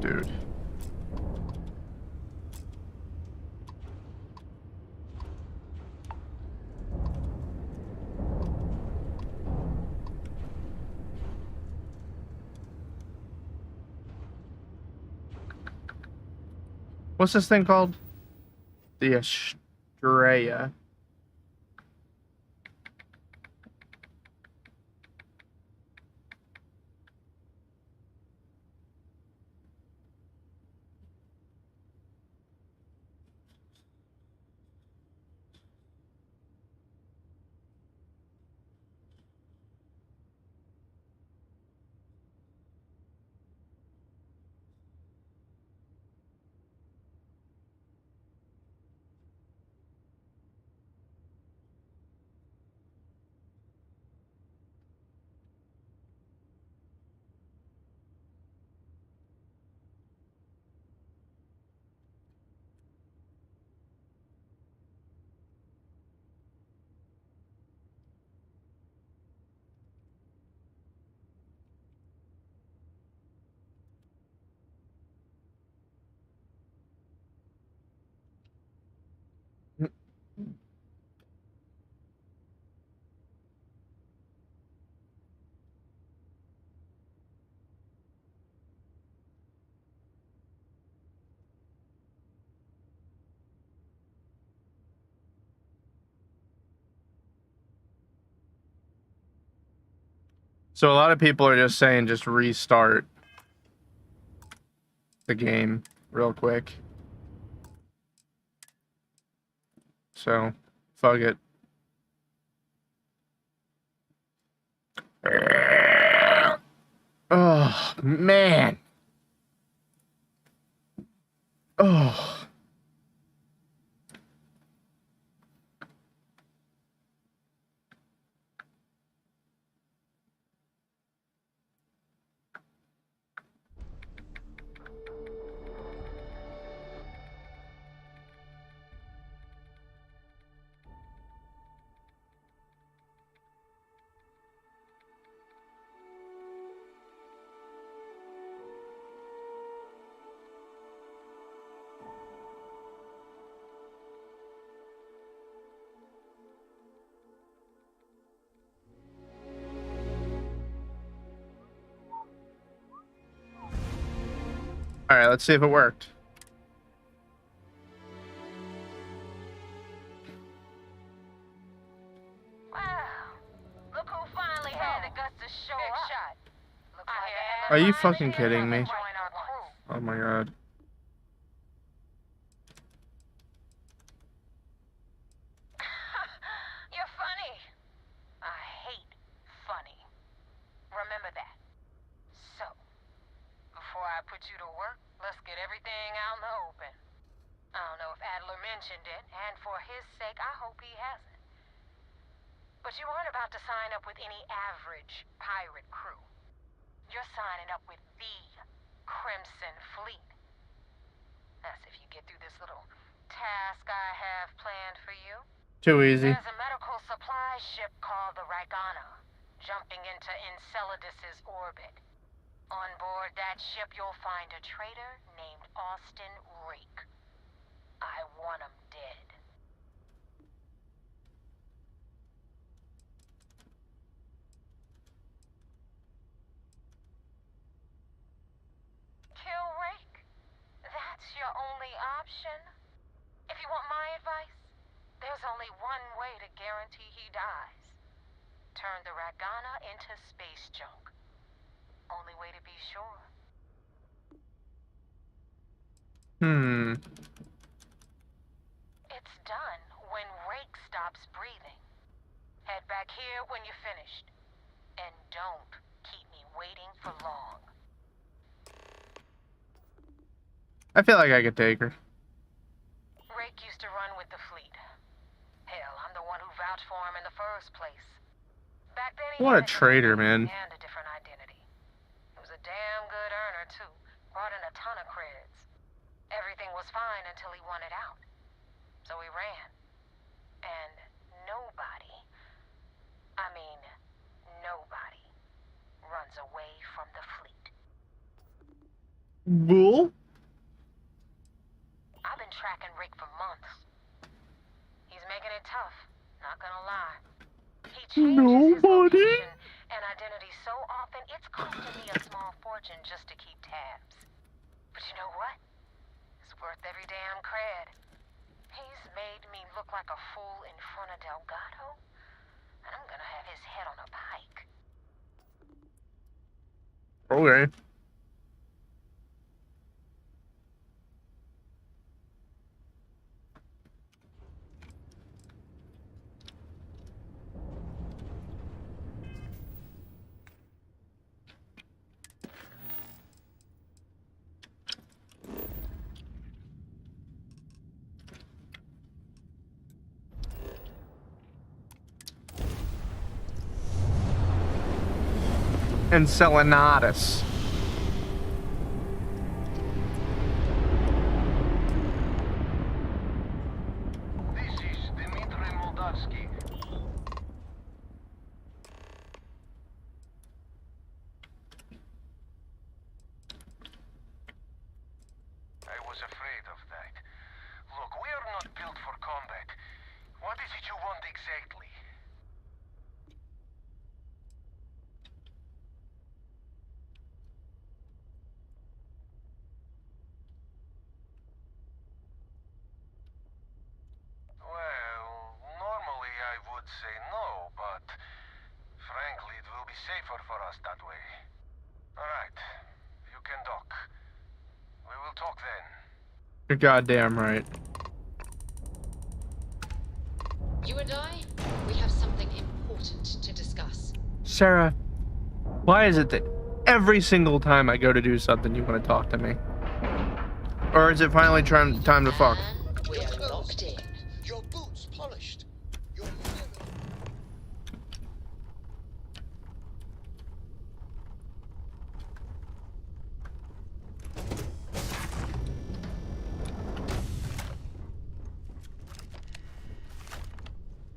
Dude. What's this thing called? The Estrella. So a lot of people are just saying just restart the game real quick. So, fuck it. Oh, man. Oh. All right, let's see if it worked. Look who finally had the guts to show up. Are you fucking kidding me? Oh my god. You're funny. I hate funny. Remember that. So, before I put you to work, let's get everything out in the open. I don't know if Adler mentioned it, and for his sake, I hope he hasn't. But you aren't about to sign up with any average pirate crew. You're signing up with the Crimson Fleet. That's if you get through this little task I have planned for you. Too easy. There's a medical supply ship called the Ragana, jumping into Enceladus's orbit. On board that ship, you'll find a traitor named Austin Rake. I want him dead. Kill Rake? That's your only option? If you want my advice, there's only one way to guarantee he dies. Turn the Ragana into space junk. Only way to be sure. It's done when Rake stops breathing. Head back here when you're finished. And don't keep me waiting for long. I feel like I could take her. Rake used to run with the fleet. Hell, I'm the one who vouched for him in the first place. Back then he What a had traitor, man. and a different identity. He was a damn good earner too. Brought in a ton of creds. Everything was fine until he wanted out. So he ran. And nobody, I mean, nobody, runs away from the fleet. Bull? I've been tracking Rick for months. He's making it tough, not gonna lie. He changes his location and identity so often, it's costing me a small fortune just to keep tabs. But you know what? It's worth every damn cred. He's made me look like a fool in front of Delgado, and I'm gonna have his head on a pike. Okay. Enceladus. Say no, but frankly, it will be safer for us You're goddamn right. You and I, we have something important to discuss. Sarah, why is it that every single time I go to do something, you want to talk to me? Or is it finally time to fuck? And we're locked in. Your boots polished. Your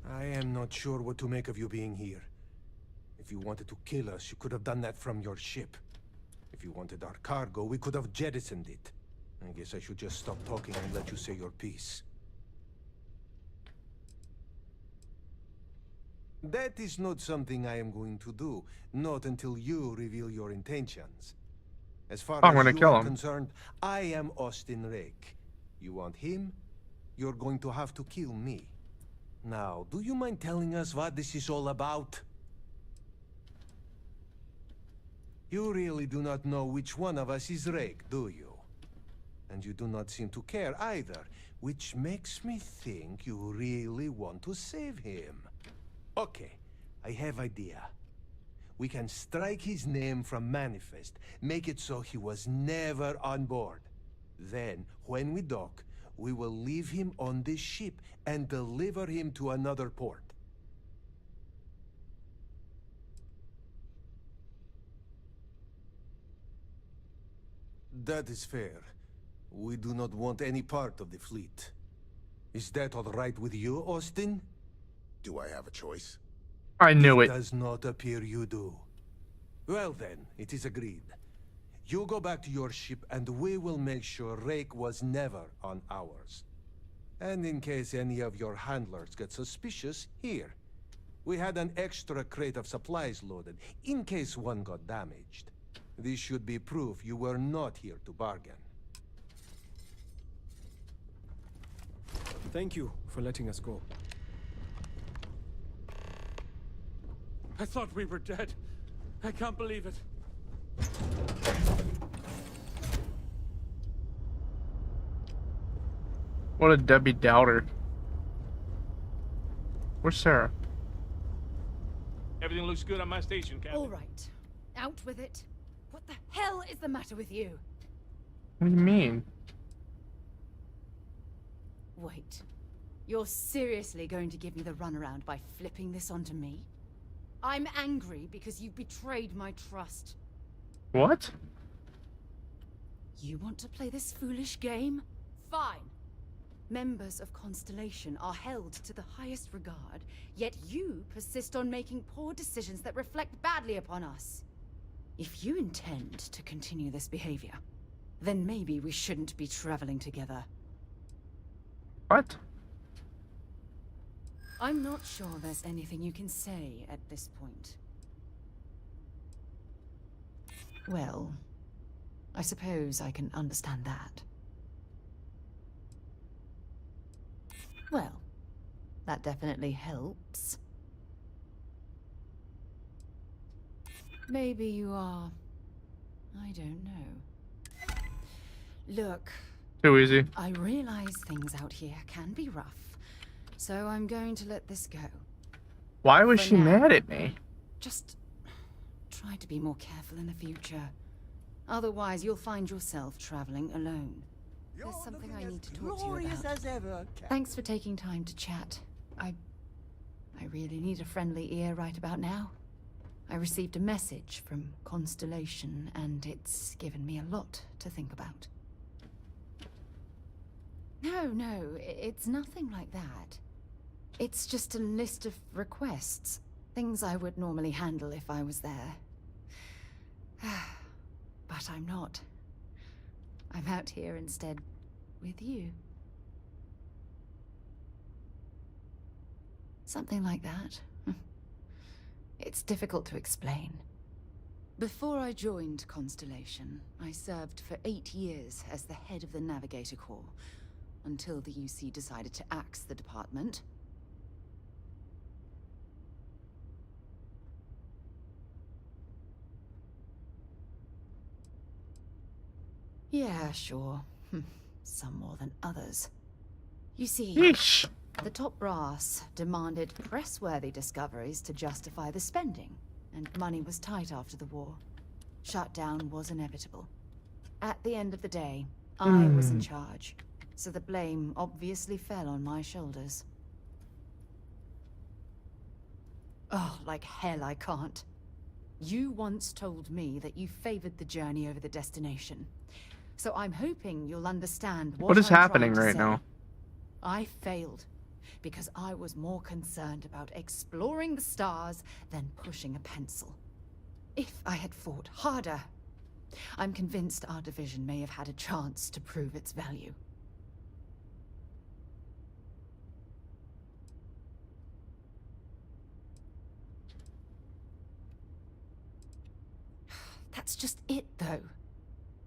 I am not sure what to make of you being here. If you wanted to kill us, you could have done that from your ship. If you wanted our cargo, we could have jettisoned it. I guess I should just stop talking and let you say your piece. That is not something I am going to do, not until you reveal your intentions. As far I'm as gonna you kill are him. concerned, I am Austin Rake. You want him? You're going to have to kill me. Now, do you mind telling us what this is all about? You really do not know which one of us is Rake, do you? And you do not seem to care either, which makes me think you really want to save him. Okay, I have idea. We can strike his name from Manifest, make it so he was never on board. Then, when we dock, we will leave him on this ship and deliver him to another port. That is fair. We do not want any part of the fleet. Is that all right with you, Austin? Do I have a choice? I knew it. Does not appear you do. Well then, it is agreed. You go back to your ship and we will make sure Rake was never on ours. And in case any of your handlers get suspicious, here. We had an extra crate of supplies loaded, in case one got damaged. This should be proof you were not here to bargain. Thank you for letting us go. I thought we were dead. I can't believe it. What a Debbie Dowder. Where's Sarah? Everything looks good on my station, Captain. All right. Out with it. What the hell is the matter with you? What do you mean? Wait. You're seriously going to give me the runaround by flipping this onto me? I'm angry because you've betrayed my trust. What? You want to play this foolish game? Fine. Members of Constellation are held to the highest regard, yet you persist on making poor decisions that reflect badly upon us. If you intend to continue this behavior, then maybe we shouldn't be traveling together. What? I'm not sure there's anything you can say at this point. Well, I suppose I can understand that. Well, that definitely helps. Maybe you are... I don't know. Look... Too easy. I realize things out here can be rough, so I'm going to let this go. Why was For she now. mad at me? Just try to be more careful in the future. Otherwise, you'll find yourself traveling alone. There's something I need to talk to you Glorious about. as ever, Thanks for taking time to chat. I really need a friendly ear right about now. I received a message from Constellation, and it's given me a lot to think about. No, it's nothing like that. It's just a list of requests. Things I would normally handle if I was there. But I'm not. I'm out here instead with you. Something like that. It's difficult to explain. Before I joined Constellation, I served for 8 years as the head of the Navigator Corps, until the UC decided to axe the department. Yeah, sure. some more than others. You see, Yeesh. the top brass demanded press-worthy discoveries to justify the spending, and money was tight after the war. Shutdown was inevitable. At the end of the day, I was in charge, so the blame obviously fell on my shoulders. Oh, like hell I can't. You once told me that you favored the journey over the destination. So I'm hoping you'll understand What is I'm happening trying to right say. now? I failed because I was more concerned about exploring the stars than pushing a pencil. If I had fought harder, I'm convinced our division may have had a chance to prove its value. That's just it, though.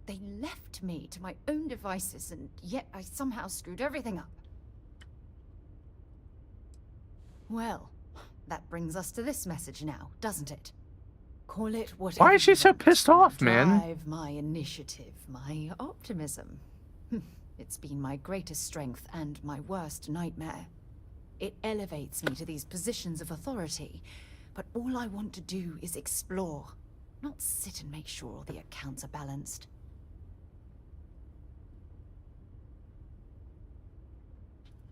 They left me to my own devices, and yet I somehow screwed everything up. Well, that brings us to this message now, doesn't it? Call it whatever. Why is she so pissed off, man? Drive, my initiative, my optimism. It's been my greatest strength and my worst nightmare. It elevates me to these positions of authority, but all I want to do is explore, not sit and make sure all the accounts are balanced.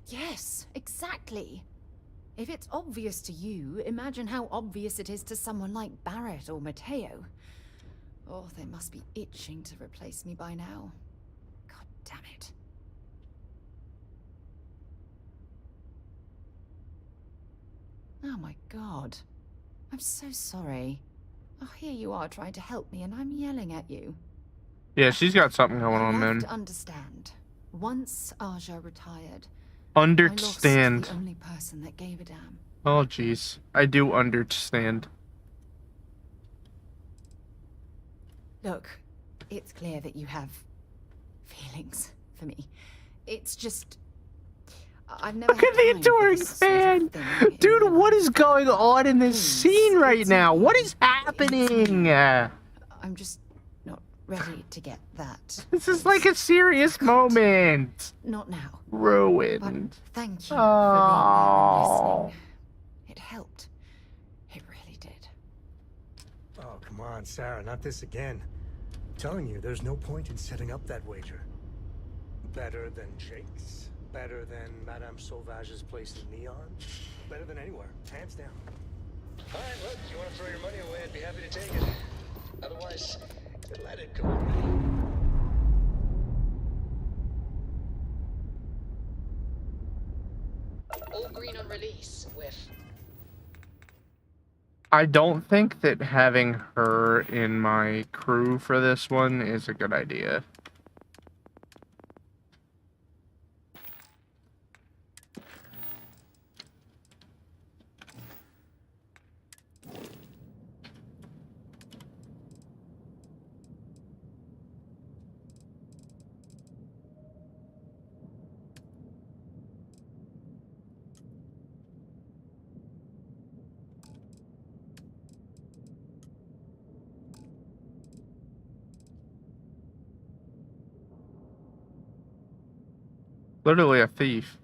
Yes, exactly. If it's obvious to you, imagine how obvious it is to someone like Barrett or Mateo. Oh, they must be itching to replace me by now. God damn it. Oh my god. I'm so sorry. Oh, here you are trying to help me and I'm yelling at you. Yeah, she's got something going on, You have man. to understand. Once Aja retired, Understand. I lost the only person that gave a damn. Oh, jeez. I do understand. Look, it's clear that you have feelings for me. It's just... I've never Look at the adoring fan! Dude, what is going on in this scene right now? What is happening? I'm just not ready to get that. This is like a serious moment. Not now. Ruined. But thank you for being there and listening. It helped. It really did. Oh, come on, Sarah, not this again. I'm telling you, there's no point in setting up that wager. Better than Jake's? Better than Madame Sauvage's place in Neon? Better than anywhere, hands down. All right, look, you want to throw your money away, I'd be happy to take it. Otherwise, let it go already. All green on release, with... I don't think that having her in my crew for this one is a good idea. Literally a thief.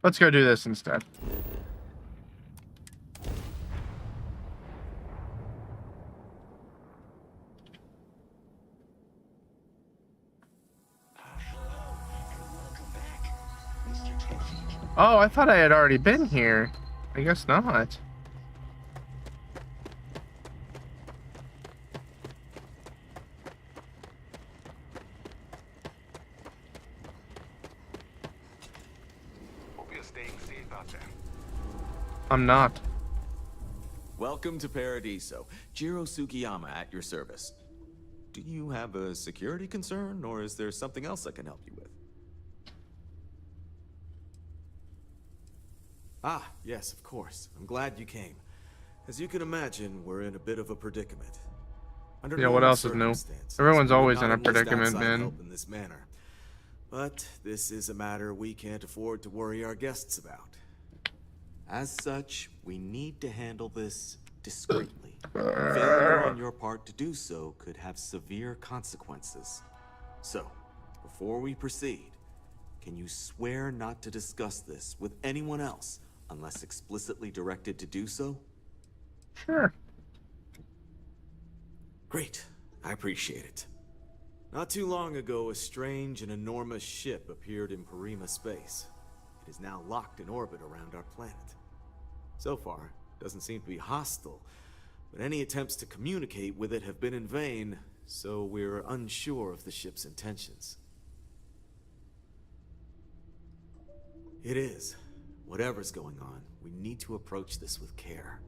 Let's go do this instead. Oh, I thought I had already been here. I guess not. I'm not. Welcome to Paradiso. Jiro Sugiyama at your service. Do you have a security concern, or is there something else I can help you with? Ah, yes, of course. I'm glad you came. As you can imagine, we're in a bit of a predicament. Under Yeah, what normal else is new? circumstances, Everyone's we would always not in a enlist predicament, outside man. help in this manner. But this is a matter we can't afford to worry our guests about. As such, we need to handle this discreetly. Failure on your part to do so could have severe consequences. So, before we proceed, can you swear not to discuss this with anyone else unless explicitly directed to do so? Sure. Great. I appreciate it. Not too long ago, a strange and enormous ship appeared in Parima space. It is now locked in orbit around our planet. So far, it doesn't seem to be hostile, but any attempts to communicate with it have been in vain, so we're unsure of the ship's intentions. It is. Whatever's going on, we need to approach this with care.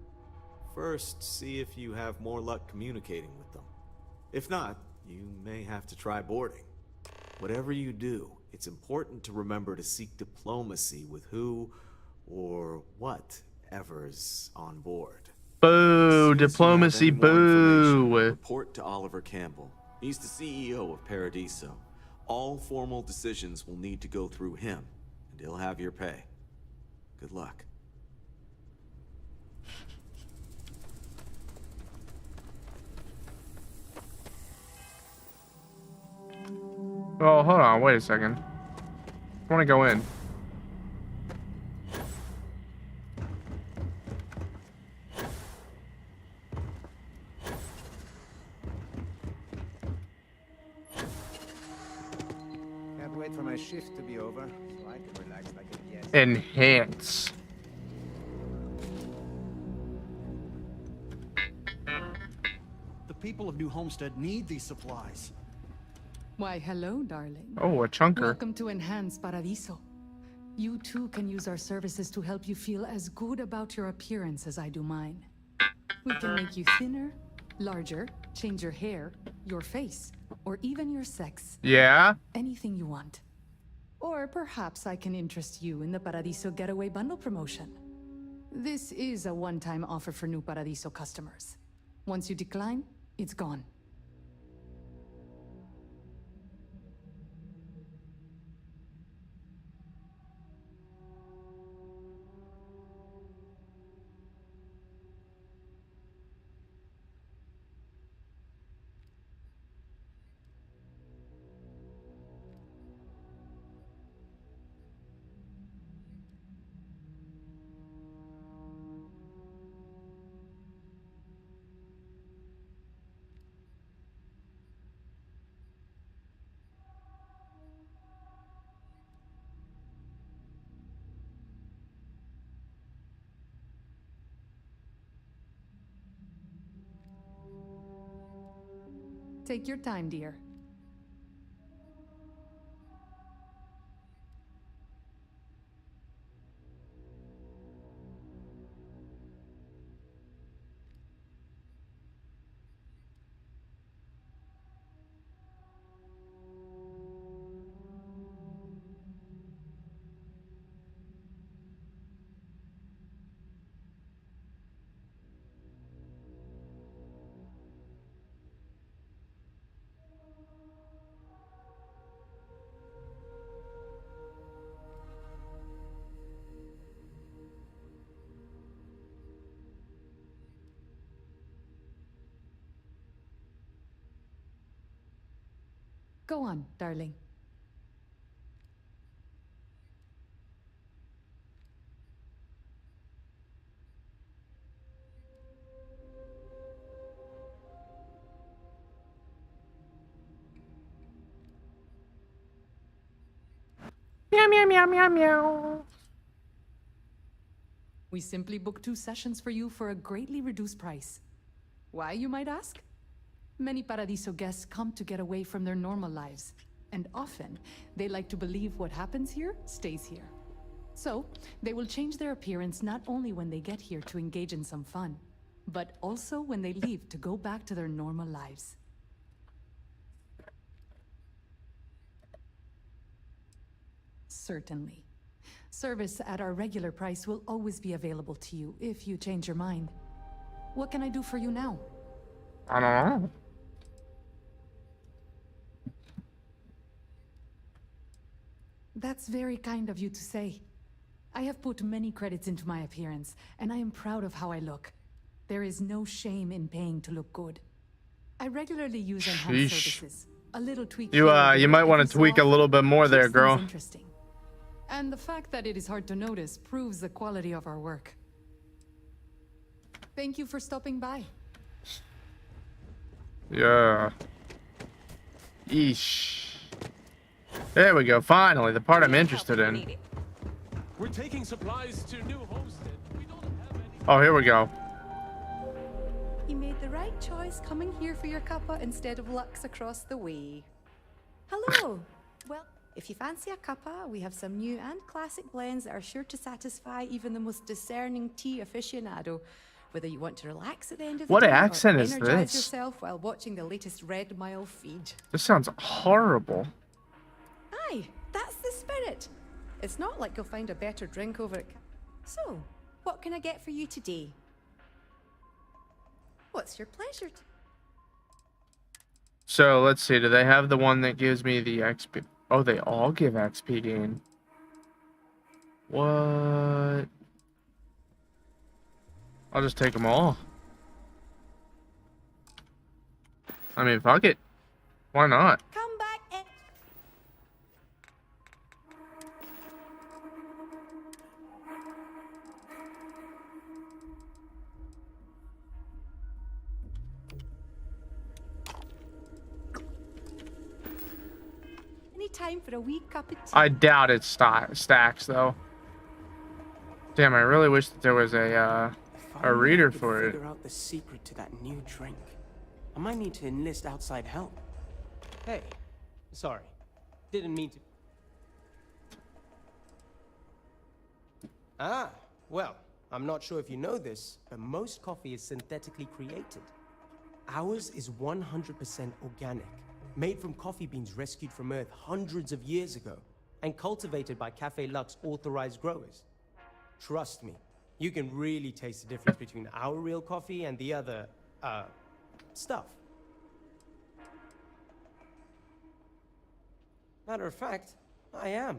First, see if you have more luck communicating with them. If not, you may have to try boarding. Whatever you do, it's important to remember to seek diplomacy with who or whatever's on board. Boo! Diplomacy, boo! Report to Oliver Campbell. He's the CEO of Paradiso. All formal decisions will need to go through him, and he'll have your pay. Good luck. Oh, hold on, wait a second. I want to go in. Can't wait for my shift to be over, so I can relax like a guest. Enhance. The people of New Homestead need these supplies. Why, hello, darling. Oh, a chunker. Welcome to Enhance Paradiso. You too can use our services to help you feel as good about your appearance as I do mine. We can make you thinner, larger, change your hair, your face, or even your sex. Yeah? Anything you want. Or perhaps I can interest you in the Paradiso Getaway Bundle promotion. This is a one-time offer for new Paradiso customers. Once you decline, it's gone. Take your time, dear. Go on, darling. Meow, meow, meow, meow, meow. We simply booked 2 sessions for you for a greatly reduced price. Why, you might ask? Many Paradiso guests come to get away from their normal lives, and often they like to believe what happens here stays here. So, they will change their appearance not only when they get here to engage in some fun, but also when they leave to go back to their normal lives. Certainly. Service at our regular price will always be available to you if you change your mind. What can I do for you now? I don't know. That's very kind of you to say. I have put many credits into my appearance, and I am proud of how I look. There is no shame in paying to look good. I regularly use enhanced Sheesh. services. A little tweak You here or you there might want every to so tweak a often little bit more there, keeps things girl. interesting. And the fact that it is hard to notice proves the quality of our work. Thank you for stopping by. Yeah. Yeesh. There we go. Finally, the part I'm interested in. We're taking supplies to New Homestead. We don't have any. Oh, here we go. You made the right choice coming here for your cuppa instead of Lux across the way. Hello. Well, if you fancy a cuppa, we have some new and classic blends that are sure to satisfy even the most discerning tea aficionado. Whether you want to relax at the end of What the day accent or is energize this? yourself while watching the latest Red Mile feed. This sounds horrible. Aye, that's the spirit. It's not like you'll find a better drink over at... So, what can I get for you today? What's your pleasure? So let's see. Do they have the one that gives me the XP? Oh, they all give XP gain. What? I'll just take them all. I mean, fuck it. Why not? Come back and... Any time for a wee cup of tea? I doubt it stacks though. Damn, I really wish that there was a reader for it. Figure out the secret to that new drink. I might need to enlist outside help. Hey, sorry. Didn't mean to. Ah, well, I'm not sure if you know this, but most coffee is synthetically created. Ours is 100% organic, made from coffee beans rescued from Earth hundreds of years ago, and cultivated by Café Lux authorized growers. Trust me, you can really taste the difference between our real coffee and the other, stuff. Matter of fact, I am.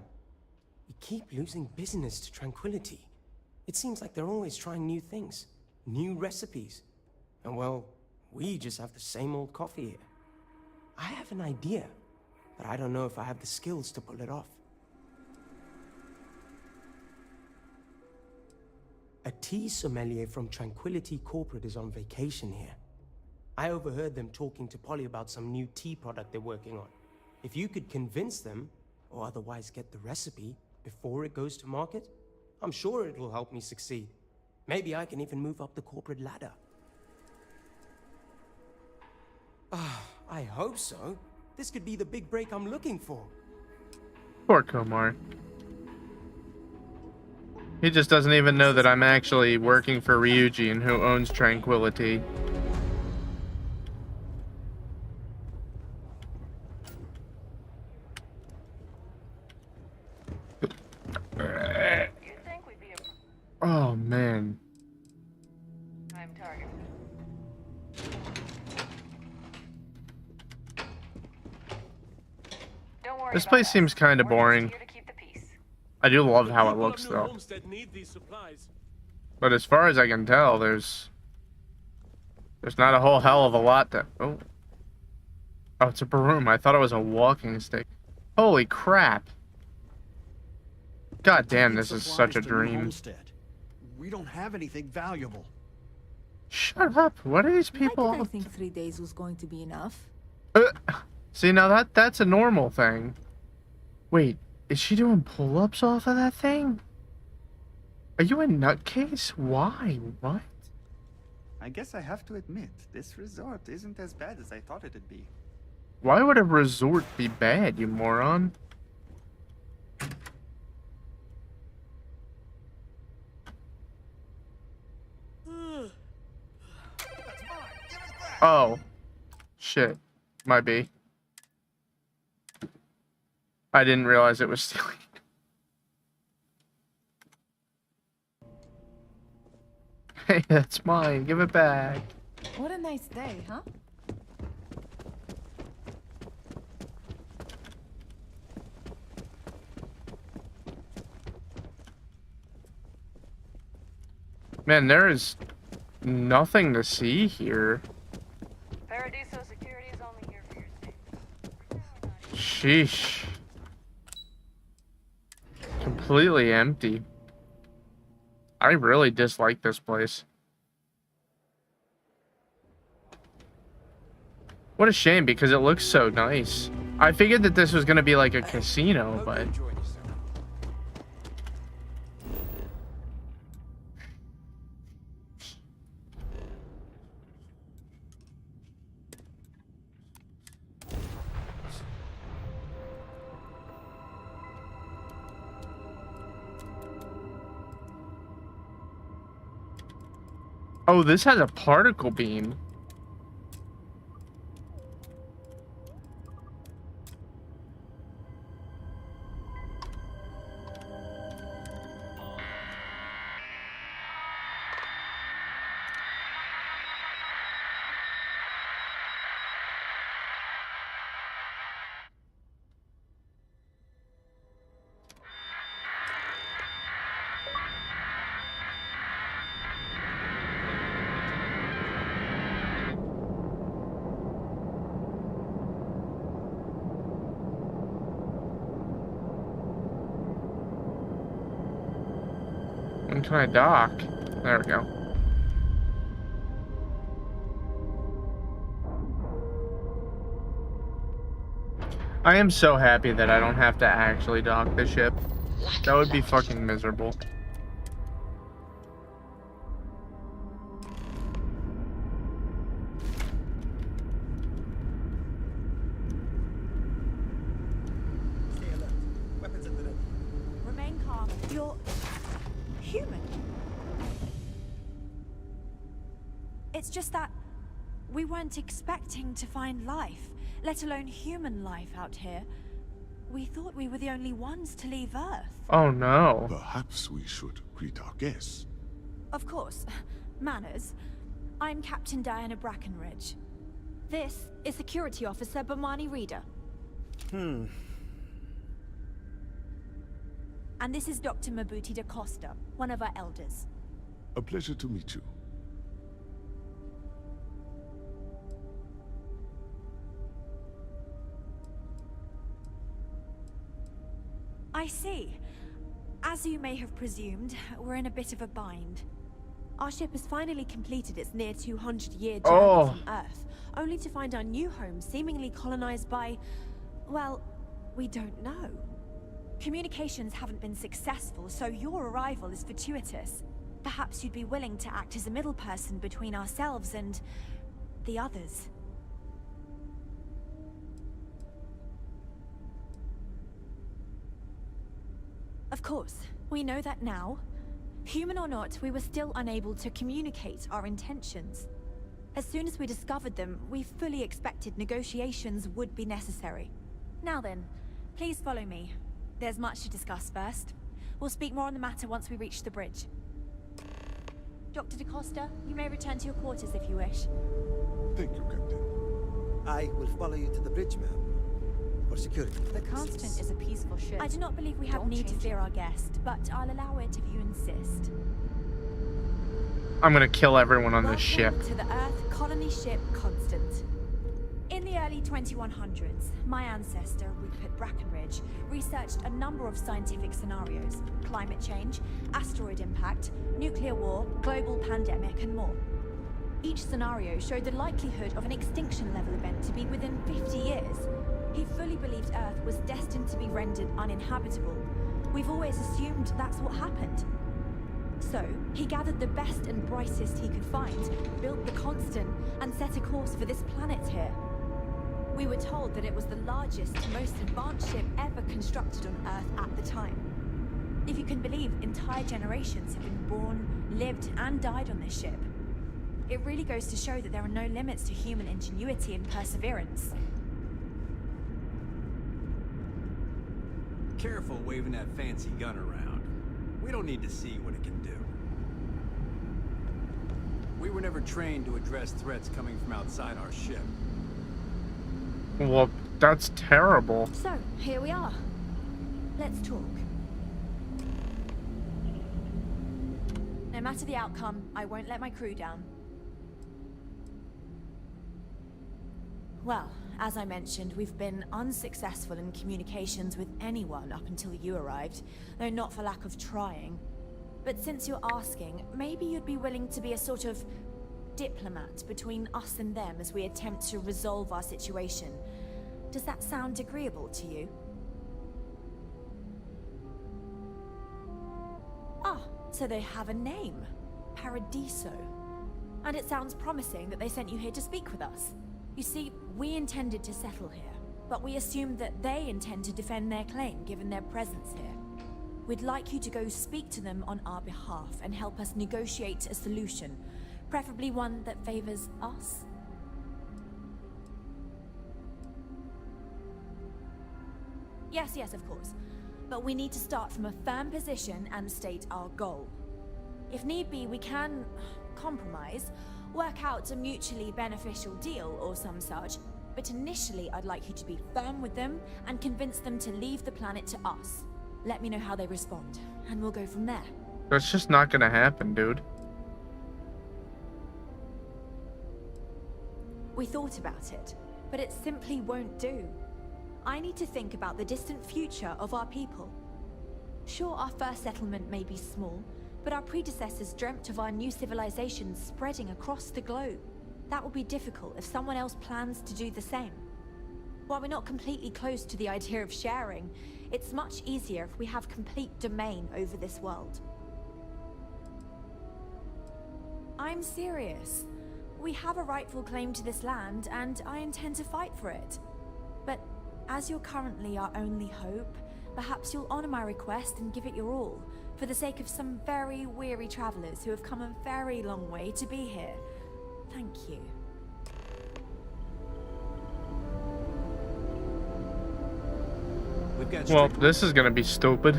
We keep losing business to Tranquility. It seems like they're always trying new things, new recipes. And well, we just have the same old coffee here. I have an idea, but I don't know if I have the skills to pull it off. A tea sommelier from Tranquility Corporate is on vacation here. I overheard them talking to Polly about some new tea product they're working on. If you could convince them, or otherwise get the recipe before it goes to market, I'm sure it will help me succeed. Maybe I can even move up the corporate ladder. I hope so. This could be the big break I'm looking for. Poor Komar. He just doesn't even know that I'm actually working for Ryuji and who owns Tranquility. Oh man. I'm targeted. Don't worry. This place seems kind of boring. I do love how it looks though. Homestead need these supplies. But as far as I can tell, there's not a whole hell of a lot to... Oh, it's a broom. I thought it was a walking stick. Holy crap. God damn, this is such a dream. We don't have anything valuable. Shut up. What are these people? I think 3 days was going to be enough. See, now that's a normal thing. Wait, is she doing pull-ups off of that thing? Are you a nutcase? Why? What? I guess I have to admit, this resort isn't as bad as I thought it'd be. Why would a resort be bad, you moron? Oh. Shit. Might be. I didn't realize it was stealing. It's mine. Give it back. What a nice day, huh? Man, there is nothing to see here. Paradiso security is only here for your safety. Sheesh. Completely empty. I really dislike this place. What a shame, because it looks so nice. I figured that this was going to be like a casino, but... Oh, this has a particle beam. When can I dock? There we go. I am so happy that I don't have to actually dock the ship. That would be fucking miserable. Remain calm. You're human. It's just that we weren't expecting to find life, let alone human life out here. We thought we were the only ones to leave Earth. Oh no. Perhaps we should greet our guests. Of course. Manners. I'm Captain Diana Brackenridge. This is Security Officer Bomani Reader. And this is Dr. Mabuti da Costa, one of our elders. A pleasure to meet you. I see. As you may have presumed, we're in a bit of a bind. Our ship has finally completed its near 200-year journey from Earth, only to find our new home seemingly colonized by, well, we don't know. Communications haven't been successful, so your arrival is fortuitous. Perhaps you'd be willing to act as a middle person between ourselves and the others. Of course, we know that now. Human or not, we were still unable to communicate our intentions. As soon as we discovered them, we fully expected negotiations would be necessary. Now then, please follow me. There's much to discuss first. We'll speak more on the matter once we reach the bridge. Dr. da Costa, you may return to your quarters if you wish. Thank you, Captain. I will follow you to the bridge, ma'am. For security. The Constant is a peaceful ship. I do not believe we have need to fear our guest, but I'll allow it if you insist. I'm gonna kill everyone on this ship. Welcome to the Earth colony ship Constant. In the early 2100s, my ancestor, Rupert Brackenridge, researched a number of scientific scenarios: climate change, asteroid impact, nuclear war, global pandemic, and more. Each scenario showed the likelihood of an extinction-level event to be within 50 years. He fully believed Earth was destined to be rendered uninhabitable. We've always assumed that's what happened. So, he gathered the best and brightest he could find, built the Constant, and set a course for this planet here. We were told that it was the largest, most advanced ship ever constructed on Earth at the time. If you can believe, entire generations have been born, lived, and died on this ship. It really goes to show that there are no limits to human ingenuity and perseverance. Careful waving that fancy gun around. We don't need to see what it can do. We were never trained to address threats coming from outside our ship. Well, that's terrible. So, here we are. Let's talk. No matter the outcome, I won't let my crew down. Well, as I mentioned, we've been unsuccessful in communications with anyone up until you arrived, though not for lack of trying. But since you're asking, maybe you'd be willing to be a sort of diplomat between us and them as we attempt to resolve our situation. Does that sound agreeable to you? Ah, so they have a name. Paradiso. And it sounds promising that they sent you here to speak with us. You see, we intended to settle here, but we assumed that they intend to defend their claim given their presence here. We'd like you to go speak to them on our behalf and help us negotiate a solution, preferably one that favors us. Yes, of course. But we need to start from a firm position and state our goal. If need be, we can compromise, work out a mutually beneficial deal or some such, but initially I'd like you to be firm with them and convince them to leave the planet to us. Let me know how they respond, and we'll go from there. That's just not gonna happen, dude. We thought about it, but it simply won't do. I need to think about the distant future of our people. Sure, our first settlement may be small, but our predecessors dreamt of our new civilization spreading across the globe. That will be difficult if someone else plans to do the same. While we're not completely close to the idea of sharing, it's much easier if we have complete domain over this world. I'm serious. We have a rightful claim to this land, and I intend to fight for it. But as you're currently our only hope, perhaps you'll honor my request and give it your all, for the sake of some very weary travelers who have come a very long way to be here. Thank you. Well, this is gonna be stupid.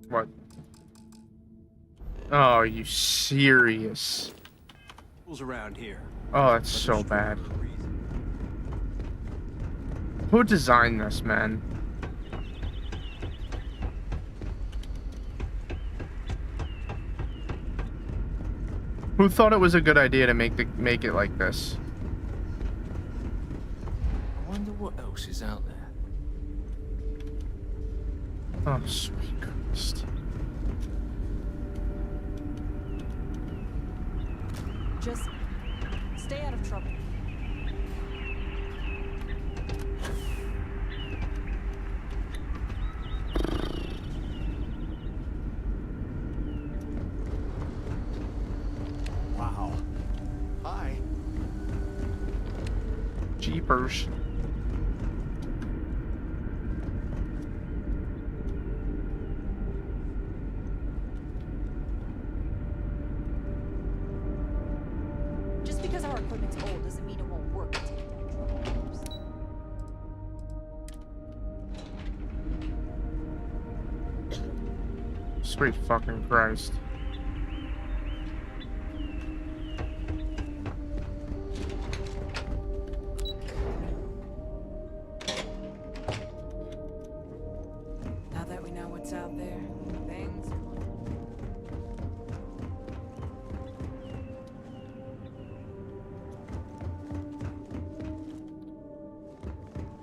What? Oh, are you serious? Rules around here. Oh, that's so bad. Who designed this, man? Who thought it was a good idea to make it like this? I wonder what else is out there. Oh, sweet Christ. Just stay out of trouble. Wow. Hi. Jeepers. Just because our equipment's old doesn't mean it won't work. Sweet fucking Christ. Now that we know what's out there, things are...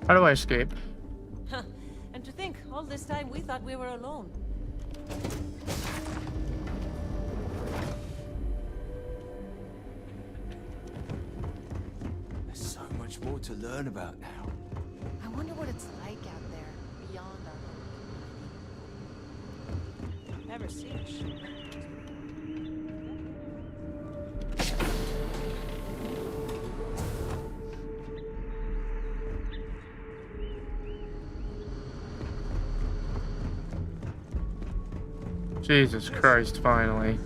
How do I escape? Huh. And to think, all this time we thought we were alone. There's so much more to learn about now. I wonder what it's like out there, beyond our... Never seen a ship. Jesus Christ, finally.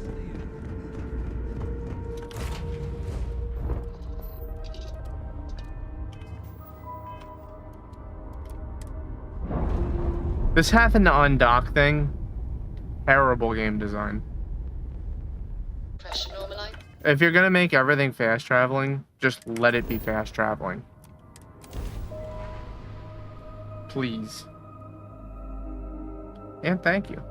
This having to undock thing, terrible game design. Pressure normalize. If you're gonna make everything fast traveling, just let it be fast traveling. Please. And thank you.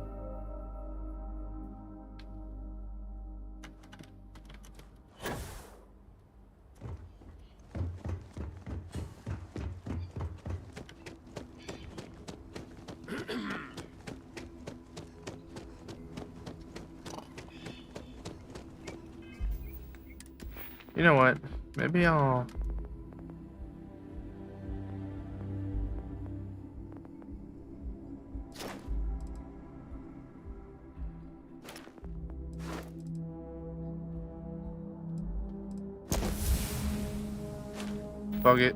You know what? Maybe I'll... Bug it.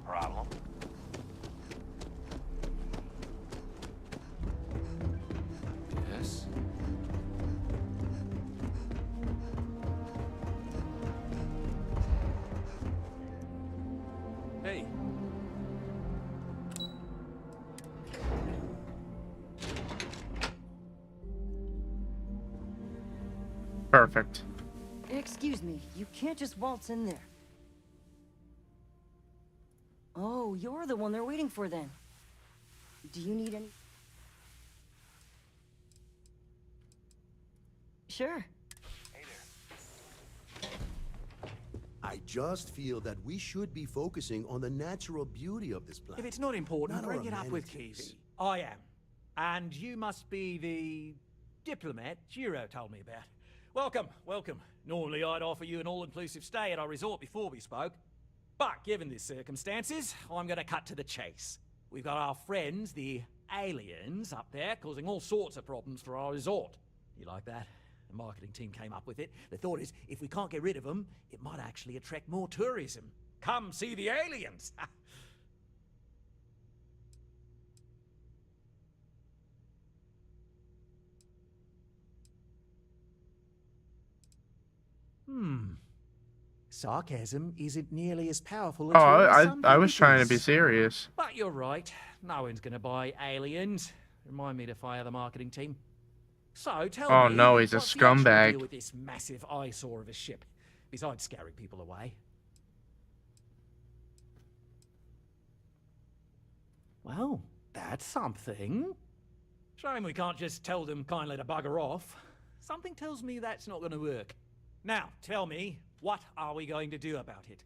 Problem? Yes? Hey. Perfect. Excuse me, you can't just waltz in there. Oh, you're the one they're waiting for then. Do you need any... Sure. I just feel that we should be focusing on the natural beauty of this planet. If it's not important, Not bring our it up with amenities. Keys. I am. And you must be the diplomat Giro told me about. Welcome, welcome. Normally I'd offer you an all-inclusive stay at our resort before we spoke. But given the circumstances, I'm going to cut to the chase. We've got our friends, the aliens, up there causing all sorts of problems for our resort. You like that? The marketing team came up with it. The thought is, if we can't get rid of them, it might actually attract more tourism. Come see the aliens! Sarcasm isn't nearly as powerful as I was trying to be serious. But you're right. No one's going to buy aliens. Remind me to fire the marketing team. So tell me, Oh no, he's a what's the actual scumbag. deal with this massive eyesore of a ship, besides scaring people away? Well, that's something. Shame we can't just tell them kindly to bugger off. Something tells me that's not going to work. Now, tell me, what are we going to do about it?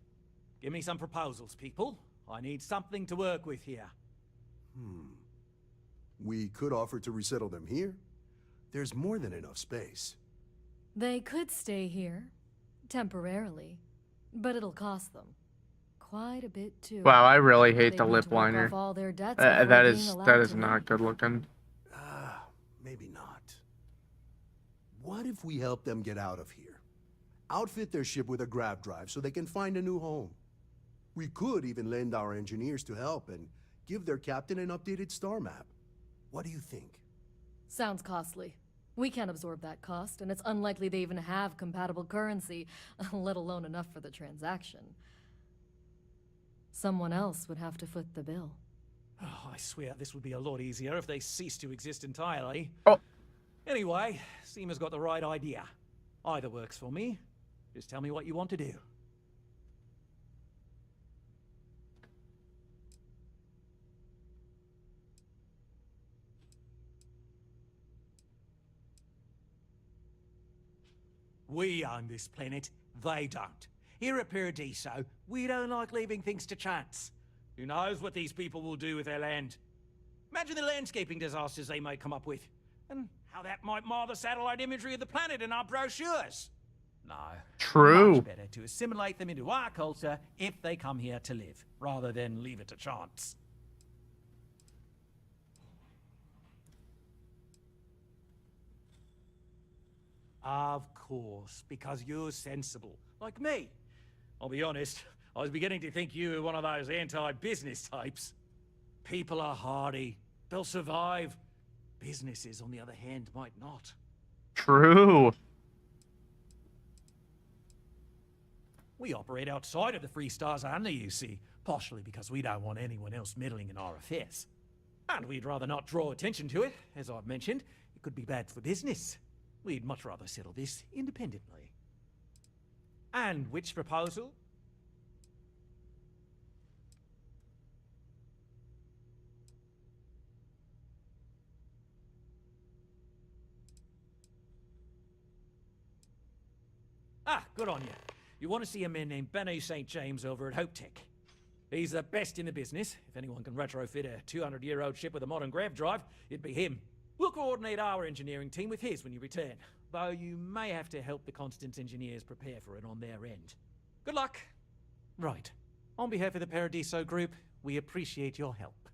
Give me some proposals, people. I need something to work with here. We could offer to resettle them here. There's more than enough space. They could stay here, temporarily, but it'll cost them quite a bit too. Wow, I really hate They the need lip to work liner. off all their debts before That being is allowed to not leave. good looking. Maybe not. What if we help them get out of here? Outfit their ship with a grav drive so they can find a new home. We could even lend our engineers to help and give their captain an updated star map. What do you think? Sounds costly. We can't absorb that cost, and it's unlikely they even have compatible currency, let alone enough for the transaction. Someone else would have to foot the bill. Oh, I swear this would be a lot easier if they ceased to exist entirely. Oh. Anyway, Seema's got the right idea. Either works for me. Just tell me what you want to do. We own this planet, they don't. Here at Paradiso, we don't like leaving things to chance. Who knows what these people will do with their land? Imagine the landscaping disasters they might come up with, and how that might mar the satellite imagery of the planet in our brochures. No. True. Much better to assimilate them into our culture if they come here to live, rather than leave it to chance. Of course, because you're sensible, like me. I'll be honest, I was beginning to think you were one of those anti-business types. People are hardy. They'll survive. Businesses, on the other hand, might not. True. We operate outside of the Freestars and the UC, partially because we don't want anyone else meddling in our affairs. And we'd rather not draw attention to it. As I've mentioned, it could be bad for business. We'd much rather settle this independently. And which proposal? Ah, good on you. You want to see a man named Benny St. James over at Hope Tech. He's the best in the business. If anyone can retrofit a 200-year-old ship with a modern grav drive, it'd be him. We'll coordinate our engineering team with his when you return, though you may have to help the Constance engineers prepare for it on their end. Good luck. Right. On behalf of the Paradiso Group, we appreciate your help.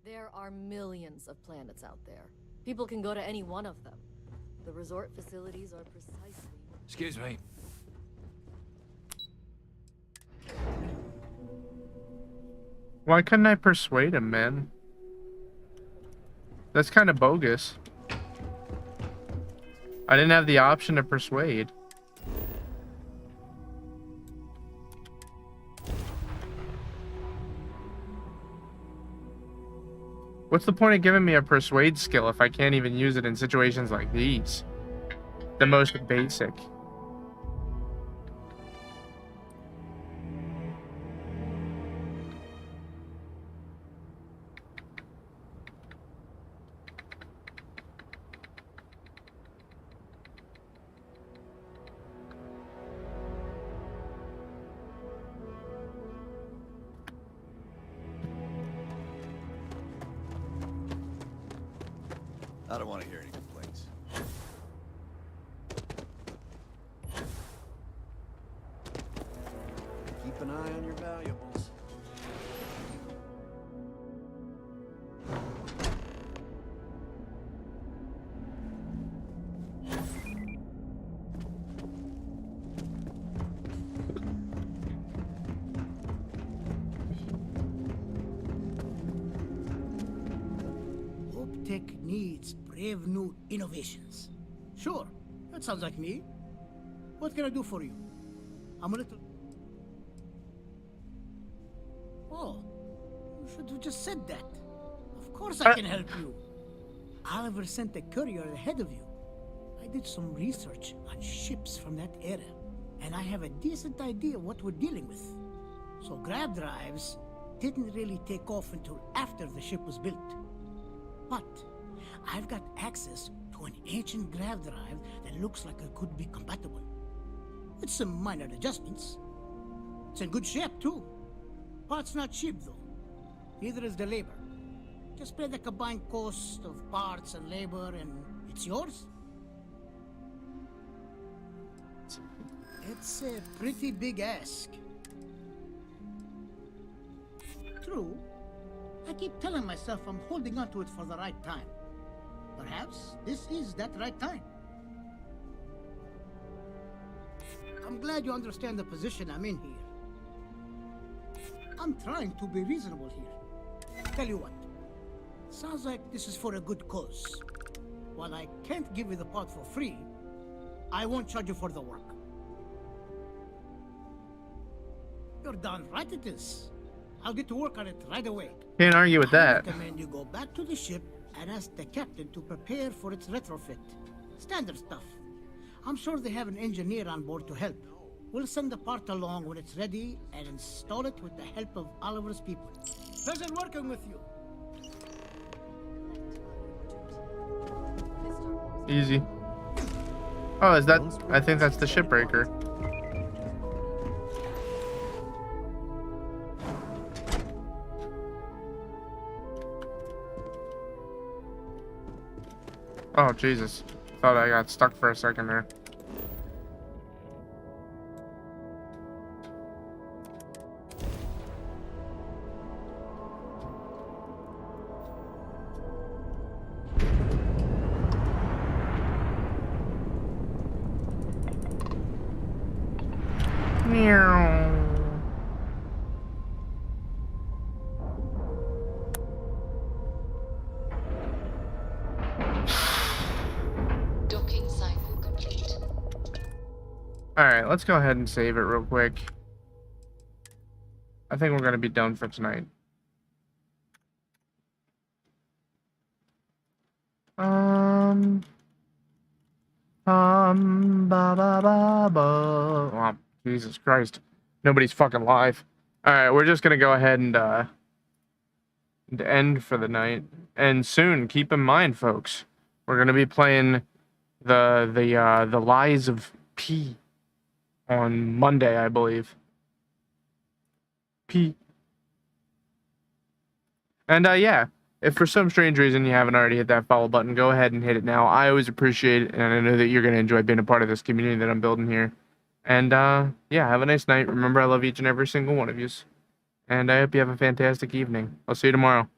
There are millions of planets out there. People can go to any one of them. The resort facilities are precisely... Excuse me. Why couldn't I persuade him, man? That's kind of bogus. I didn't have the option to persuade. What's the point of giving me a persuade skill if I can't even use it in situations like these? The most basic. I don't want to hear any complaints. Keep an eye on your valuables. Hope Tech needs brave new innovations. Sure, that sounds like me. What can I do for you? I'm a little... Oh, you should have just said that. Of course I can help you. Oliver sent a courier ahead of you. I did some research on ships from that era, and I have a decent idea what we're dealing with. So grav drives didn't really take off until after the ship was built. But I've got access to an ancient grav drive that looks like it could be compatible. With some minor adjustments. It's in good shape too. Parts not cheap though. Neither is the labor. Just pay the combined cost of parts and labor and it's yours. It's a pretty big ask. True. I keep telling myself I'm holding on to it for the right time. Perhaps this is that right time. I'm glad you understand the position I'm in here. I'm trying to be reasonable here. Tell you what, sounds like this is for a good cause. While I can't give you the part for free, I won't charge you for the work. You're darn right it is. I'll get to work on it right away. Can't argue with that. I recommend you go back to the ship and ask the captain to prepare for its retrofit. Standard stuff. I'm sure they have an engineer on board to help. We'll send the part along when it's ready and install it with the help of Oliver's people. Pleasure working with you. Easy. Oh, is that... I think that's the shipbreaker. Oh, Jesus. Thought I got stuck for a second there. Meow. Docking cycle complete. Alright, let's go ahead and save it real quick. I think we're going to be done for tonight. Ba ba ba ba. Oh, Jesus Christ. Nobody's fucking live. Alright, we're just going to go ahead and end for the night. And soon, keep in mind, folks, we're going to be playing the Lies of P on Monday, I believe. P. And yeah, if for some strange reason you haven't already hit that follow button, go ahead and hit it now. I always appreciate it, and I know that you're going to enjoy being a part of this community that I'm building here. And yeah, have a nice night. Remember, I love each and every single one of you. And I hope you have a fantastic evening. I'll see you tomorrow.